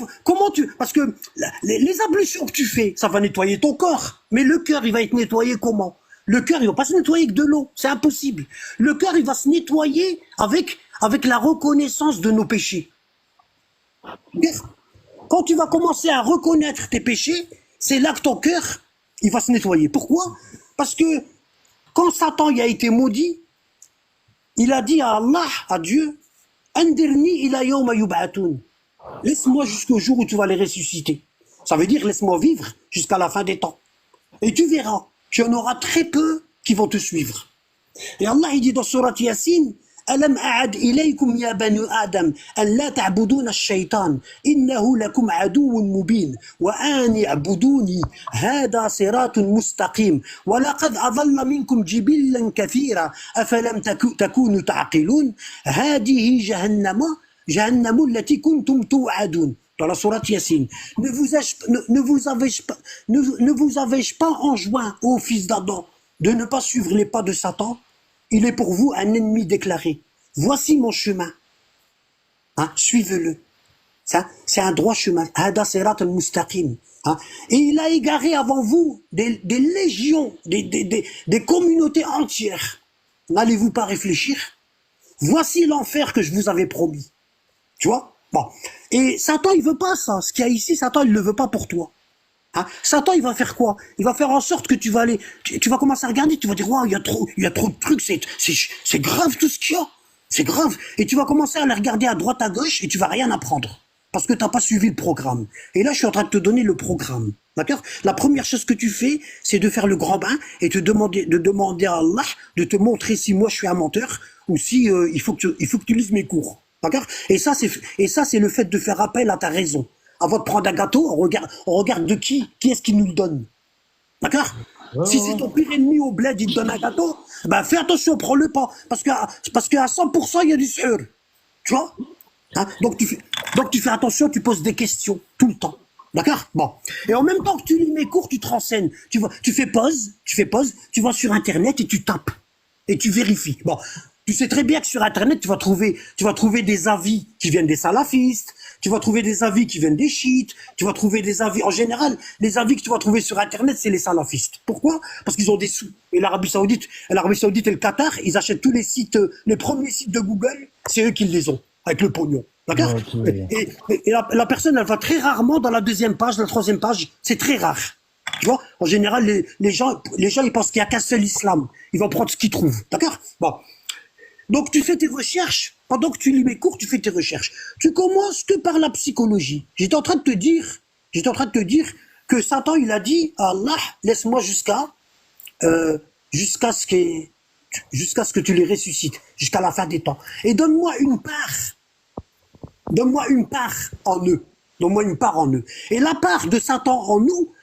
S1: parce que les ablutions que tu fais, ça va nettoyer ton corps, mais le cœur, il va être nettoyé comment? Le cœur, il va pas se nettoyer avec de l'eau, c'est impossible. Le cœur, il va se nettoyer avec la reconnaissance de nos péchés. Quand tu vas commencer à reconnaître tes péchés, c'est là que ton cœur, il va se nettoyer. Pourquoi? Parce que quand Satan il a été maudit, il a dit à Allah, à Dieu, Andirni ila yawma yub'atun. Laisse-moi jusqu'au jour où tu vas les ressusciter. Ça veut dire laisse-moi vivre jusqu'à la fin des temps. Et tu verras qu'il y en aura très peu qui vont te suivre. Et Allah il dit dans Surat Yasin, ألم أعد إليكم يا بني آدم أن لا تعبدون الشيطان إنه لكم عدو مبين وأن اعبدوني هذا صراط مستقيم ولقد أضل منكم جبلا كثيرا أفلم تكونوا تعقلون هذه جهنم التي كنتم توعدون. Dans la sourate Yassine, ne vous avais-je pas enjoint, ô fils d'Adam, de ne pas suivre les pas de Satan? Il est pour vous un ennemi déclaré. Voici mon chemin. Hein, suivez-le. Ça, c'est un droit chemin. Hada sirat al-mustaqim. Hein. Et il a égaré avant vous des légions, des communautés entières. N'allez-vous pas réfléchir? Voici l'enfer que je vous avais promis. Tu vois? Bon. Et Satan, il veut pas ça. Ce qu'il y a ici, Satan, il le veut pas pour toi. Hein? Satan, il va faire quoi? Il va faire en sorte que tu vas aller, tu vas commencer à regarder, tu vas dire, waouh, il y a trop de trucs, c'est grave tout ce qu'il y a. C'est grave. Et tu vas commencer à les regarder à droite, à gauche, et tu vas rien apprendre. Parce que t'as pas suivi le programme. Et là, je suis en train de te donner le programme. D'accord? La première chose que tu fais, c'est de faire le grand bain et de demander à Allah de te montrer si moi je suis un menteur ou si il faut que tu lises mes cours. D'accord? Et ça, c'est le fait de faire appel à ta raison. Avant de prendre un gâteau, on regarde de qui est-ce qui nous le donne. D'accord? Si c'est ton pire ennemi au bled, il te donne un gâteau, ben fais attention, prends-le pas. Parce qu'à 100%, il y a du sueur. Tu vois? Hein? Donc tu fais attention, tu poses des questions tout le temps. D'accord? Bon. Et en même temps que tu lis mes cours, tu te renseignes. Tu fais pause, tu vas sur Internet et tu tapes. Et tu vérifies. Bon. Tu sais très bien que sur Internet, tu vas trouver des avis qui viennent des salafistes, tu vas trouver des avis qui viennent des chiites, tu vas trouver des avis, en général, les avis que tu vas trouver sur Internet, c'est les salafistes. Pourquoi? Parce qu'ils ont des sous. Et l'Arabie Saoudite et le Qatar, ils achètent tous les sites, les premiers sites de Google, c'est eux qui les ont, avec le pognon. D'accord? Okay. Et la personne, elle va très rarement dans la deuxième page, la troisième page, c'est très rare. Tu vois? En général, les gens, ils pensent qu'il n'y a qu'un seul islam. Ils vont prendre ce qu'ils trouvent. D'accord? Bon. Donc tu fais tes recherches, pendant que tu lis mes cours, tu fais tes recherches. Tu commences que par la psychologie. J'étais en train de te dire que Satan, il a dit à Allah, laisse-moi jusqu'à ce que tu les ressuscites, jusqu'à la fin des temps. Et donne-moi une part en eux. Donne-moi une part en eux. Et la part de Satan en nous,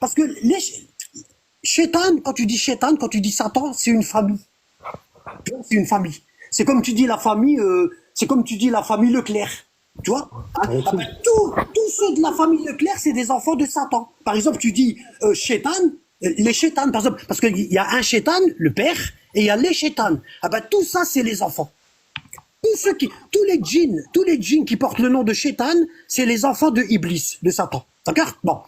S1: parce que Shaitan, quand tu dis Satan, c'est une famille. C'est une famille. C'est comme tu dis la famille Leclerc. Tu vois? Hein? Ah ben, tous ceux de la famille Leclerc, c'est des enfants de Satan. Par exemple, tu dis Shaitan, les Shaitan, par exemple, parce qu'il y a un Shaitan, le père, et il y a les Shaitan. Ah ben, tout ça, c'est les enfants. Tous les djinns qui portent le nom de Shaitan, c'est les enfants de Iblis, de Satan. D'accord? Bon.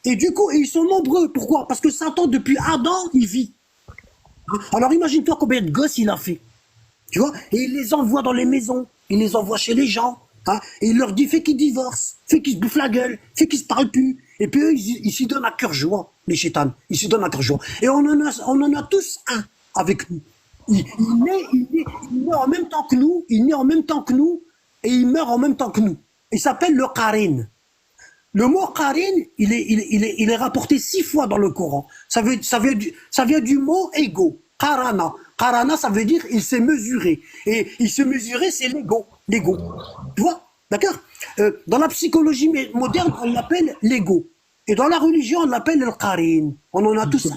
S1: Et du coup, ils sont nombreux. Pourquoi? Parce que Satan, depuis Adam, il vit. Alors imagine-toi combien de gosses il a fait. Tu vois? Et il les envoie dans les maisons. Il les envoie chez les gens. Hein? Et il leur dit, fais qu'ils divorcent. Fais qu'ils se bouffent la gueule. Fais qu'ils se parlent plus. Et puis eux, ils s'y donnent à cœur joie, les chétanes. Ils s'y donnent à cœur joie. Et on en a tous un avec nous. Il naît en même temps que nous. Il naît en même temps que nous. Et il meurt en même temps que nous. Il s'appelle le Qarin. Le mot qarin, il est rapporté 6 fois dans le Coran. Ça vient du mot ego. Qarana. Qarana, ça veut dire il s'est mesuré. Et il s'est mesuré, c'est l'ego. L'ego. Tu vois? D'accord? Dans la psychologie moderne, on l'appelle l'ego. Et dans la religion, on l'appelle le qarin. On en a tous.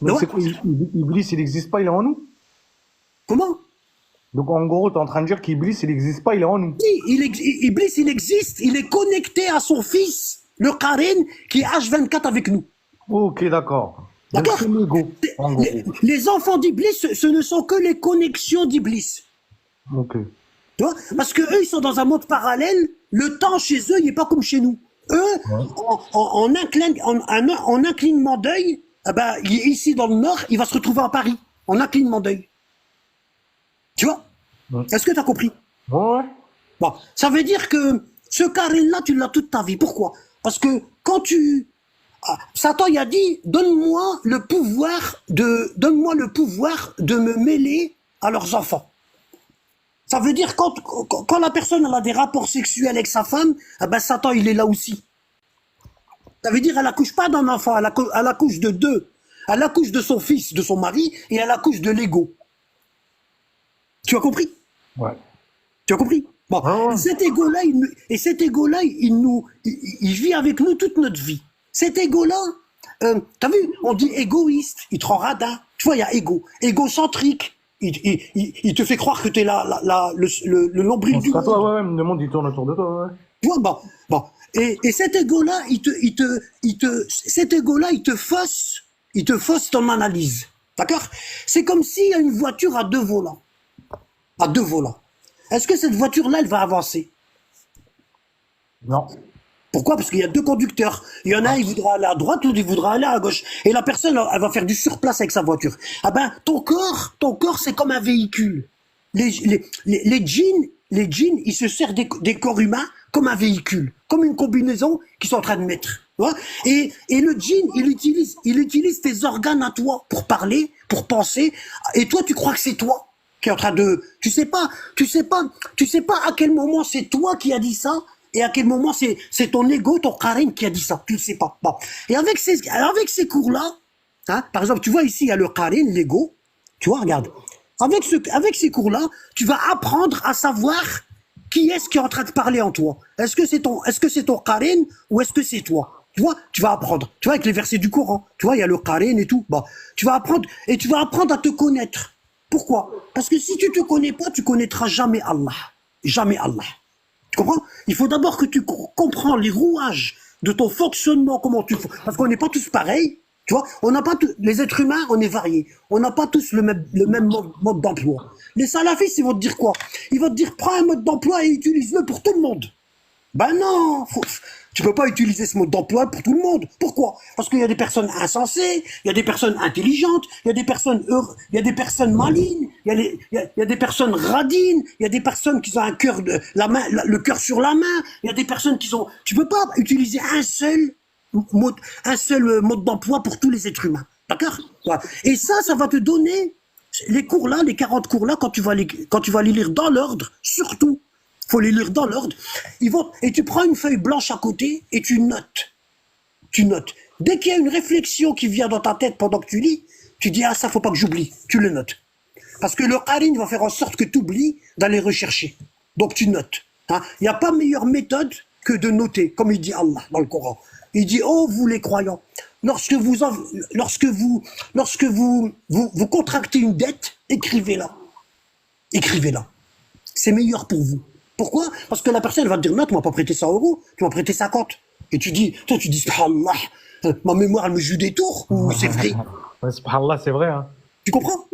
S2: Mais c'est quoi, Iblis, il n'existe pas, il est en nous?
S1: Comment?
S2: Donc en gros, tu es en train de dire qu'Iblis, il n'existe pas, il est en nous.
S1: Oui, Iblis, il existe, il est connecté à son fils, le Qarin, qui est H24 avec nous.
S2: Ok, d'accord.
S1: D'accord? Les enfants d'Iblis, ce ne sont que les connexions d'Iblis.
S2: Ok.
S1: Tu vois? Parce que eux, ils sont dans un monde parallèle, le temps chez eux, il n'est pas comme chez nous. Eux, en un clignement d'œil, eh ben, ici dans le Nord, il va se retrouver à Paris, en un clignement d'œil. Tu vois? Est-ce que tu as compris?
S2: Ouais.
S1: Bon, ça veut dire que ce carré-là, tu l'as toute ta vie. Pourquoi? Parce que quand Satan, il a dit, donne-moi le pouvoir de me mêler à leurs enfants. Ça veut dire quand la personne elle a des rapports sexuels avec sa femme, eh ben Satan, il est là aussi. Ça veut dire elle accouche pas d'un enfant, elle accouche de deux. Elle accouche de son fils, de son mari, et elle accouche de l'ego. Tu as compris?
S2: Ouais.
S1: Tu as compris? Bon,
S2: Ouais.
S1: cet ego-là, il vit avec nous toute notre vie. Cet ego-là, t'as vu, on dit égoïste, il te rend radin. Tu vois, il y a égocentrique. Il te fait croire que t'es le nombril
S2: En
S1: du
S2: tout cas,
S1: monde.
S2: toi, ouais, le monde il tourne autour de toi, ouais.
S1: Tu vois, bon. Et cet ego-là, cet ego-là, il te fausse ton analyse. D'accord? C'est comme s'il y a une voiture à deux volants. À deux volants. Est-ce que cette voiture-là, elle va avancer?
S2: Non.
S1: Pourquoi? Parce qu'il y a deux conducteurs. Il y en a un, il voudra aller à droite, l'autre, il voudra aller à gauche. Et la personne, elle va faire du surplace avec sa voiture. Ah ben, ton corps, c'est comme un véhicule. Les djinns, ils se servent des corps humains comme un véhicule, comme une combinaison qu'ils sont en train de mettre. Tu vois. Et le djinn, il utilise tes organes à toi pour parler, pour penser. Et toi, tu crois que c'est toi qui est en train de, tu sais pas à quel moment c'est toi qui as dit ça et à quel moment c'est ton ego, ton charisme qui a dit ça. Tu le sais pas. Bon. Et avec ces cours-là, hein, par exemple, tu vois ici, il y a le charisme, l'ego. Tu vois, regarde. Avec ces cours-là, tu vas apprendre à savoir qui est-ce qui est en train de parler en toi. Est-ce que c'est ton charisme ou est-ce que c'est toi? Tu vois, tu vas apprendre. Tu vois, avec les versets du Coran. Tu vois, il y a le charisme et tout. Bon. Tu vas apprendre à te connaître. Pourquoi? Parce que si tu te connais pas, tu connaîtras jamais Allah. Jamais Allah. Tu comprends? Il faut d'abord que tu comprends les rouages de ton fonctionnement, parce qu'on n'est pas tous pareils. Tu vois, on n'a pas les êtres humains, on est variés. On n'a pas tous le même mode d'emploi. Les salafistes, ils vont te dire quoi? Ils vont te dire, prends un mode d'emploi et utilise-le pour tout le monde. Ben non, tu peux pas utiliser ce mode d'emploi pour tout le monde. Pourquoi? Parce qu'il y a des personnes insensées, il y a des personnes intelligentes, il y a des personnes malignes, il y a des personnes radines, il y a des personnes qui ont le cœur sur la main, il y a des personnes tu peux pas utiliser un seul mode d'emploi pour tous les êtres humains. D'accord? Voilà. Et ça va te donner les cours là, les 40 cours là, quand tu vas les lire dans l'ordre, surtout. Faut les lire dans l'ordre. Et tu prends une feuille blanche à côté et tu notes. Tu notes. Dès qu'il y a une réflexion qui vient dans ta tête pendant que tu lis, tu dis, ah, ça, faut pas que j'oublie. Tu le notes. Parce que le qarin va faire en sorte que tu oublies d'aller rechercher. Donc, tu notes. Hein. Il n'y a pas meilleure méthode que de noter, comme il dit Allah dans le Coran. Il dit, oh, vous les croyants, lorsque vous contractez une dette, écrivez-la. Écrivez-la. C'est meilleur pour vous. Pourquoi? Parce que la personne va te dire, non, tu m'as pas prêté 100 euros, tu m'as prêté 50. Et tu dis, Allah, ma mémoire, elle me joue des tours, ou c'est vrai?
S2: Ouais, subhanallah, c'est vrai, hein.
S1: Tu comprends?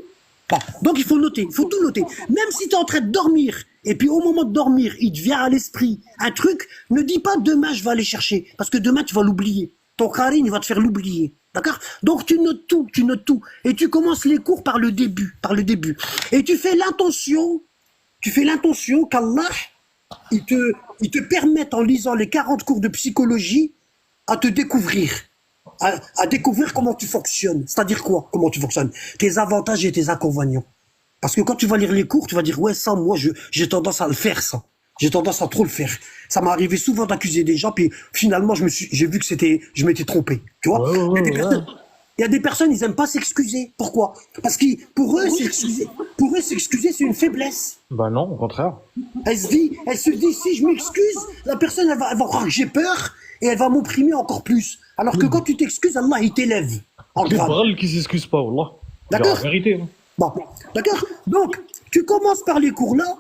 S1: Bon. Donc il faut noter, il faut tout noter. Même si tu es en train de dormir, et puis au moment de dormir, il te vient à l'esprit un truc, ne dis pas demain je vais aller chercher, parce que demain tu vas l'oublier. Ton charisme, il va te faire l'oublier. D'accord? Donc tu notes tout. Et tu commences les cours par le début. Et tu fais l'intention qu'Allah, il te permette en lisant les 40 cours de psychologie à te découvrir. À découvrir comment tu fonctionnes. C'est-à-dire quoi? Comment tu fonctionnes? Tes avantages et tes inconvénients. Parce que quand tu vas lire les cours, tu vas dire, ouais, ça, moi, j'ai tendance à le faire, ça. J'ai tendance à trop le faire. Ça m'est arrivé souvent d'accuser des gens, puis finalement, j'ai vu que je m'étais trompé. Tu vois? Il y a des personnes, ils aiment pas s'excuser. Pourquoi? Parce que pour eux, s'excuser, c'est une faiblesse.
S2: Bah non, au contraire.
S1: Elle se dit, si je m'excuse, la personne, elle va croire que j'ai peur, et elle va m'opprimer encore plus. Alors que quand tu t'excuses, Allah, il t'élève. En grade.
S2: C'est qui s'excuse pas, Wallah.
S1: D'accord?
S2: La vérité. Hein.
S1: Bon, d'accord? Donc, tu commences par les cours là,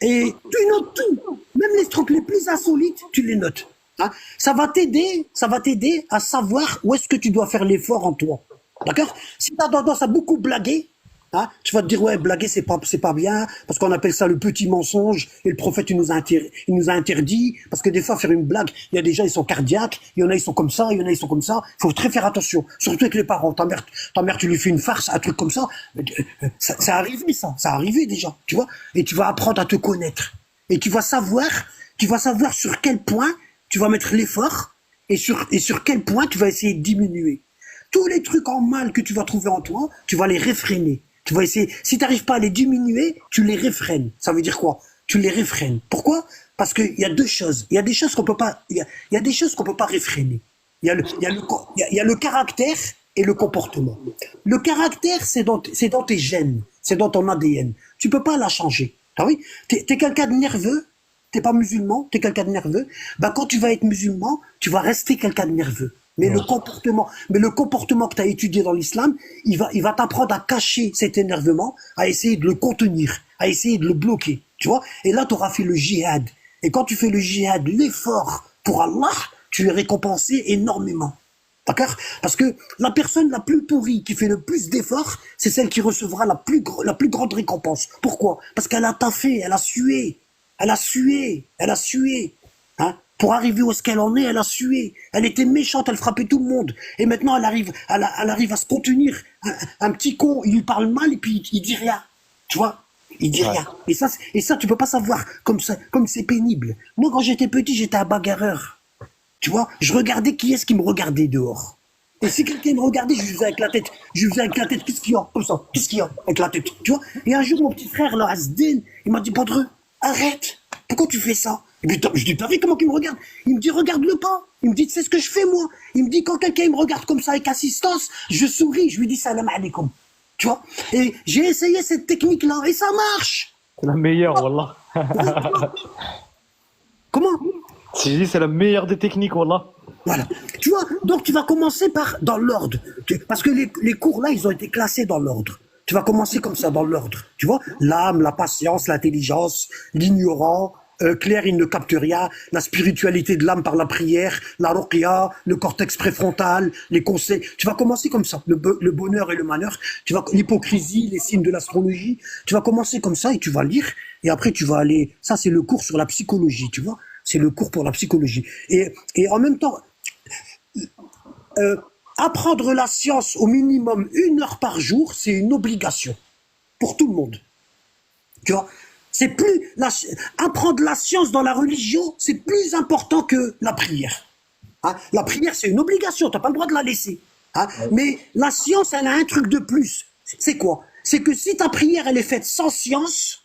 S1: et tu notes tout. Même les trucs les plus insolites, tu les notes. Hein? Ça va t'aider à savoir où est-ce que tu dois faire l'effort en toi. D'accord? Si tu as tendance à beaucoup blaguer, Hein, tu vas te dire, ouais, blaguer, c'est pas bien, parce qu'on appelle ça le petit mensonge, et le prophète, il nous a interdit, parce que des fois, faire une blague, il y a des gens, ils sont cardiaques, il y en a, ils sont comme ça, il y en a, ils sont comme ça. Il faut très faire attention, surtout avec les parents. Ta mère, tu lui fais une farce, un truc comme ça. Ça arrivé, ça a arrivé déjà, tu vois. Et tu vas apprendre à te connaître. Et tu vas savoir sur quel point tu vas mettre l'effort, et sur quel point tu vas essayer de diminuer. Tous les trucs en mal que tu vas trouver en toi, tu vas les réfréner. Tu vas essayer, si tu n'arrives pas à les diminuer, tu les réfrènes. Ça veut dire quoi? Tu les réfrènes. Pourquoi? Parce qu'il y a deux choses. Il y a des choses qu'on peut pas, il y a des choses qu'on peut pas réfréner. Il y a le caractère et le comportement. Le caractère, c'est dans tes gènes, c'est dans ton ADN. Tu peux pas la changer. Ah oui? T'es quelqu'un de nerveux, t'es pas musulman, t'es quelqu'un de nerveux. Ben, quand tu vas être musulman, tu vas rester quelqu'un de nerveux. Mais le comportement que tu as étudié dans l'islam, il va t'apprendre à cacher cet énervement, à essayer de le contenir, à essayer de le bloquer, tu vois. Et là, tu auras fait le djihad. Et quand tu fais le djihad, l'effort pour Allah, tu es récompensé énormément. D'accord? Parce que la personne la plus pourrie, qui fait le plus d'efforts, c'est celle qui recevra la plus grande récompense. Pourquoi? Parce qu'elle a taffé, elle a sué, hein? Pour arriver où est-ce qu'elle en est, elle a sué. Elle était méchante, elle frappait tout le monde. Et maintenant, elle arrive à se contenir. Un petit con, il lui parle mal et puis il dit rien. Tu vois? Il dit rien. Et ça, tu peux pas savoir comme ça, comme c'est pénible. Moi, quand j'étais petit, j'étais un bagarreur. Tu vois? Je regardais qui est-ce qui me regardait dehors. Et si quelqu'un me regardait, je lui faisais avec la tête. Qu'est-ce qu'il y a? Comme ça. Qu'est-ce qu'il y a? Avec la tête. Tu vois? Et un jour, mon petit frère, le Asdin, il m'a dit, Badreux, arrête. Pourquoi tu fais ça? Et puis, je dis, t'as vu comment il me regarde? Il me dit, regarde-le pas. Il me dit, tu sais ce que je fais, moi? Il me dit, quand quelqu'un me regarde comme ça avec assistance, je souris, je lui dis salam alaikum. Tu vois? Et j'ai essayé cette technique-là, et ça marche.
S2: C'est la meilleure, wallah.
S1: Comment?
S2: Si je dis, c'est la meilleure des techniques, wallah.
S1: Voilà. Tu vois? Donc, tu vas commencer dans l'ordre. Parce que les cours, là, ils ont été classés dans l'ordre. Tu vas commencer comme ça, dans l'ordre. Tu vois? L'âme, la patience, l'intelligence, l'ignorant, clair, il ne capte rien, la spiritualité de l'âme par la prière, la ruqya, le cortex préfrontal, les conseils. Tu vas commencer comme ça, le bonheur et le malheur, l'hypocrisie, les signes de l'astrologie. Tu vas commencer comme ça et tu vas lire. Et après, tu vas aller. Ça, c'est le cours sur la psychologie, tu vois. C'est le cours pour la psychologie. Et en même temps, apprendre la science au minimum 1 heure par jour, c'est une obligation pour tout le monde. Tu vois? C'est plus apprendre la science dans la religion, c'est plus important que la prière. Hein? La prière, c'est une obligation, t'as pas le droit de la laisser. Hein? Mais la science, elle a un truc de plus. C'est quoi? C'est que si ta prière, elle est faite sans science,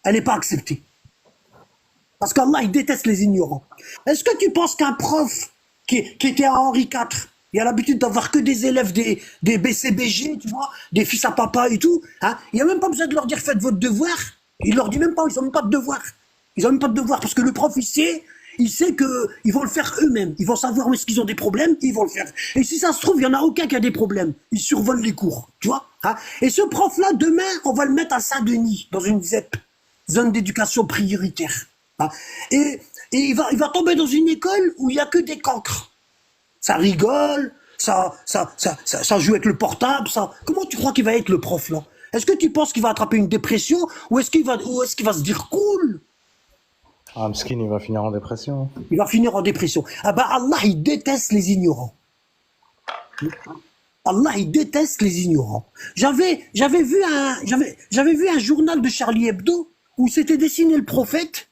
S1: elle n'est pas acceptée. Parce qu'Allah, il déteste les ignorants. Est-ce que tu penses qu'un prof qui était à Henri IV, il a l'habitude d'avoir que des élèves des BCBG, tu vois, des fils à papa et tout, hein, il n'y a même pas besoin de leur dire faites votre devoir. Il leur dit même pas, ils n'ont même pas de devoir. Ils n'ont même pas de devoir parce que le prof, il sait qu'ils vont le faire eux-mêmes. Ils vont savoir où est-ce qu'ils ont des problèmes, ils vont le faire. Et si ça se trouve, il n'y en a aucun qui a des problèmes. Ils survolent les cours, tu vois. Hein. Et ce prof-là, demain, on va le mettre à Saint-Denis, dans une ZEP, zone d'éducation prioritaire. Hein. Et il va tomber dans une école où il n'y a que des cancres. Ça rigole, ça joue avec le portable, ça. Comment tu crois qu'il va être le prof, là? Est-ce que tu penses qu'il va attraper une dépression ou est-ce qu'il va se dire cool?
S2: Ah, Mskin, il va finir en dépression.
S1: Il va finir en dépression. Ah bah Allah, il déteste les ignorants. Allah, il déteste les ignorants. J'avais vu un journal de Charlie Hebdo où s'était dessiné le prophète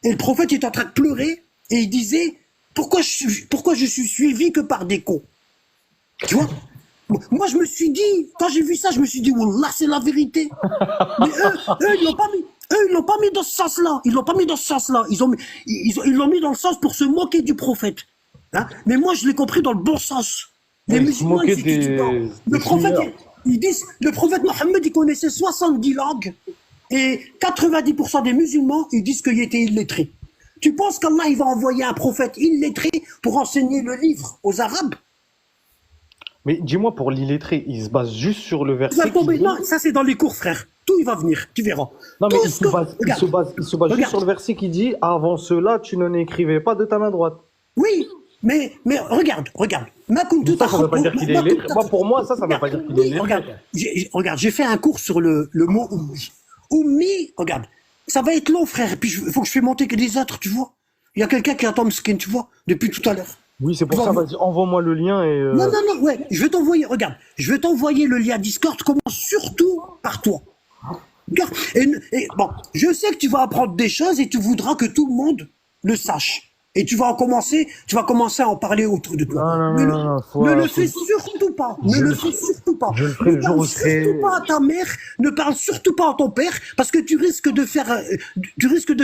S1: et le prophète est en train de pleurer et il disait pourquoi je suis suivi que par des cons. Tu vois? Moi, je me suis dit, quand j'ai vu ça, je me suis dit, Wallah, c'est la vérité. Mais eux, ils l'ont pas mis dans ce sens-là. Ils l'ont pas mis dans ce sens-là. Ils l'ont mis dans le sens pour se moquer du prophète. Hein? Mais moi, je l'ai compris dans le bon sens. Les musulmans, ils s'étudient pas. Le prophète Mohammed, il connaissait 70 langues. Et 90% des musulmans, ils disent qu'il était illettré. Tu penses qu'Allah, il va envoyer un prophète illettré pour enseigner le livre aux Arabes?
S2: Mais dis-moi, pour l'illettré, il se base juste sur le verset.
S1: Non, ça c'est dans les cours, frère. Tout il va venir, tu verras.
S2: Non, mais il se base juste sur le verset qui dit avant cela, tu ne n'écrivais pas de ta main droite.
S1: Oui, Mais regarde. Ma kuntu
S2: Ça veut pas dire qu'il est illettré. Moi, pour moi, ça veut pas dire qu'il est illettré.
S1: Regarde, j'ai fait un cours sur le mot Oummi. Oummi, regarde, ça va être long, frère. Et puis, il faut que je fais monter que des autres, tu vois. Il y a quelqu'un qui attend Mskin, tu vois, depuis tout à l'heure.
S2: Oui, c'est pour ça, vas-y, envoie-moi le lien et...
S1: Non, ouais, je vais t'envoyer, regarde, je vais t'envoyer le lien Discord, commence surtout par toi. Regarde, et bon, je sais que tu vas apprendre des choses et tu voudras que tout le monde le sache. Et tu vas commencer à en parler autour de toi. Ne le fais surtout pas. Ne le fais surtout pas.
S2: Je le ferai le jour où je serai...
S1: Ne parle surtout pas à ta mère, ne parle surtout pas à ton père, parce que tu risques de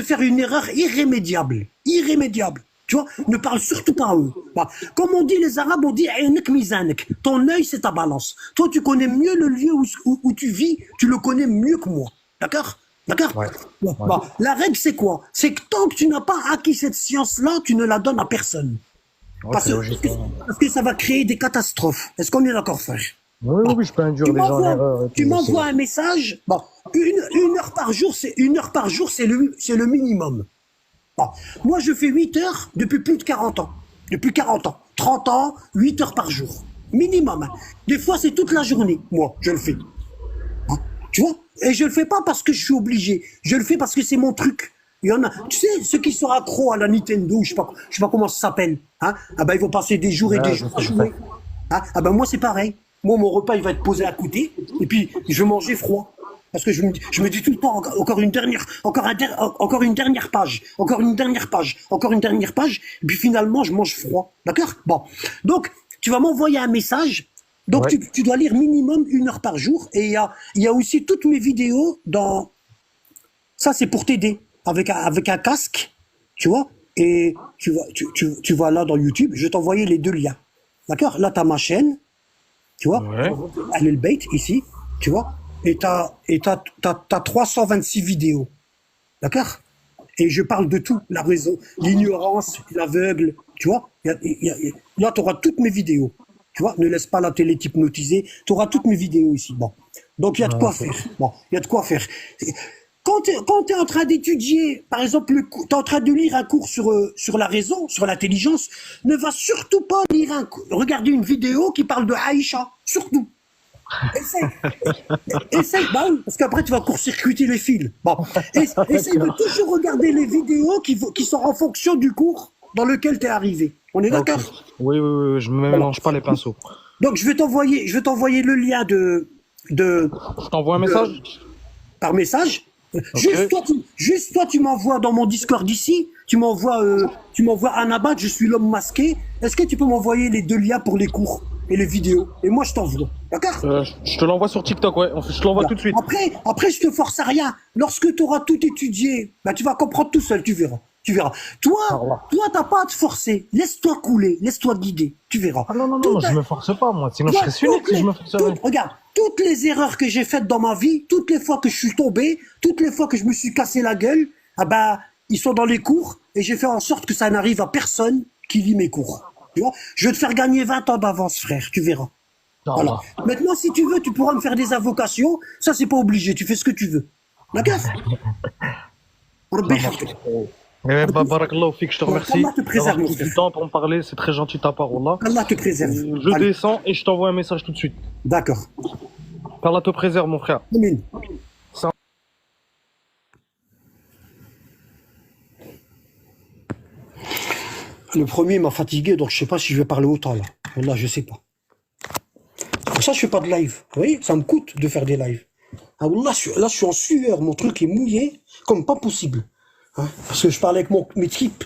S1: faire une erreur irrémédiable. Irrémédiable. Tu vois, ne parle surtout pas à eux. Bah, comme on dit les Arabes, on dit Ainek mizanek. Ton œil, c'est ta balance. Toi, tu connais mieux le lieu où tu vis, tu le connais mieux que moi. D'accord? D'accord?
S2: Ouais.
S1: Bon, bah, la règle, c'est quoi? C'est que tant que tu n'as pas acquis cette science-là, tu ne la donnes à personne.
S2: Ouais,
S1: Parce
S2: c'est logique.
S1: parce que ça va créer des catastrophes. Est-ce qu'on est d'accord, frère?
S2: Oui, je peux induire les gens en erreur.
S1: Tu m'envoies un message. Bon, une heure par jour, c'est le minimum. Bon, moi, je fais 8 heures depuis plus de 40 ans. Depuis 40 ans. 30 ans, 8 heures par jour. Minimum. Des fois, c'est toute la journée. Moi, je le fais. Hein, tu vois? Et je le fais pas parce que je suis obligé. Je le fais parce que c'est mon truc. Il y en a, tu sais, ceux qui sont accros à la Nintendo, je sais pas comment ça s'appelle. Hein? Ah ben, ils vont passer des jours et des jours à jouer. Hein? Ah ben, moi, c'est pareil. Moi, mon repas, il va être posé à côté. Et puis, je vais manger froid. Parce que je me dis tout le temps, encore une dernière page, encore une dernière page, et puis finalement, je mange froid. D'accord? Bon. Donc, tu vas m'envoyer un message. Donc,
S2: Ouais.
S1: tu dois lire minimum 1 heure par jour. Et il y a aussi toutes mes vidéos ça, c'est pour t'aider. Avec un casque, tu vois. Et tu vas là dans YouTube. Je vais t'envoyer les 2 liens. D'accord? Là, t'as ma chaîne. Tu vois?
S2: Ouais.
S1: Elle est le bait ici. Tu vois? Et t'as 326 vidéos. D'accord? Et je parle de tout. La raison, l'ignorance, l'aveugle. Tu vois? Là, tu auras toutes mes vidéos. Tu vois? Ne laisse pas la télé t'hypnotiser. Tu auras toutes mes vidéos ici. Bon. Donc, il y a de quoi faire. Bon, il y a de quoi faire. Quand tu es en train d'étudier, par exemple, tu es en train de lire un cours sur la raison, sur l'intelligence, ne va surtout pas regarder une vidéo qui parle de Aïcha. Surtout. Essaye, bah oui, parce qu'après tu vas court-circuiter les fils. Bon, essaye de toujours regarder les vidéos qui sont en fonction du cours dans lequel tu es arrivé. On est d'accord?
S2: Okay. Oui, je me mélange pas les pinceaux.
S1: Donc je vais t'envoyer le lien
S2: Je t'envoie un message?
S1: Par message.
S2: Okay.
S1: Juste toi, tu m'envoies dans mon Discord ici, tu m'envoies Anabat, je suis l'homme masqué. Est-ce que tu peux m'envoyer les 2 liens pour les cours et les vidéos? Et moi, je t'envoie. D'accord?
S2: Je te l'envoie sur TikTok, ouais. Je te l'envoie tout de suite.
S1: Après, je te force à rien. Lorsque tu auras tout étudié, bah, tu vas comprendre tout seul, tu verras. Tu verras. Toi, t'as pas à te forcer. Laisse-toi couler, laisse-toi guider. Tu verras.
S2: Ah non, je me force pas, moi. Sinon, je serais cynique si je me forcerais.
S1: Regarde, toutes les erreurs que j'ai faites dans ma vie, toutes les fois que je suis tombé, toutes les fois que je me suis cassé la gueule, ah bah, ils sont dans les cours et j'ai fait en sorte que ça n'arrive à personne qui lit mes cours. Tu vois? Je vais te faire gagner 20 ans d'avance, frère. Tu verras. Voilà. Maintenant, si tu veux, tu pourras me faire des invocations. Ça, c'est pas obligé. Tu fais ce que tu veux. D'accord?
S2: Barakallahu fik, je te remercie.
S1: Allah te préserve,
S2: d'avoir
S1: mon
S2: pris
S1: frère.
S2: du temps pour me parler, c'est très gentil de ta part, Allah.
S1: Allah te préserve.
S2: Je
S1: Allez.
S2: descends et je t'envoie un message tout de suite.
S1: D'accord.
S2: Qu'Allah te préserve, mon frère.
S1: Amen. Le premier m'a fatigué, donc je sais pas si je vais parler autant là. Là, je sais pas. C'est pour ça que je fais pas de live. Vous voyez, ça me coûte de faire des lives. Ah, là, je suis en sueur, mon truc est mouillé, comme pas possible. Hein, parce que je parlais avec mes tripes.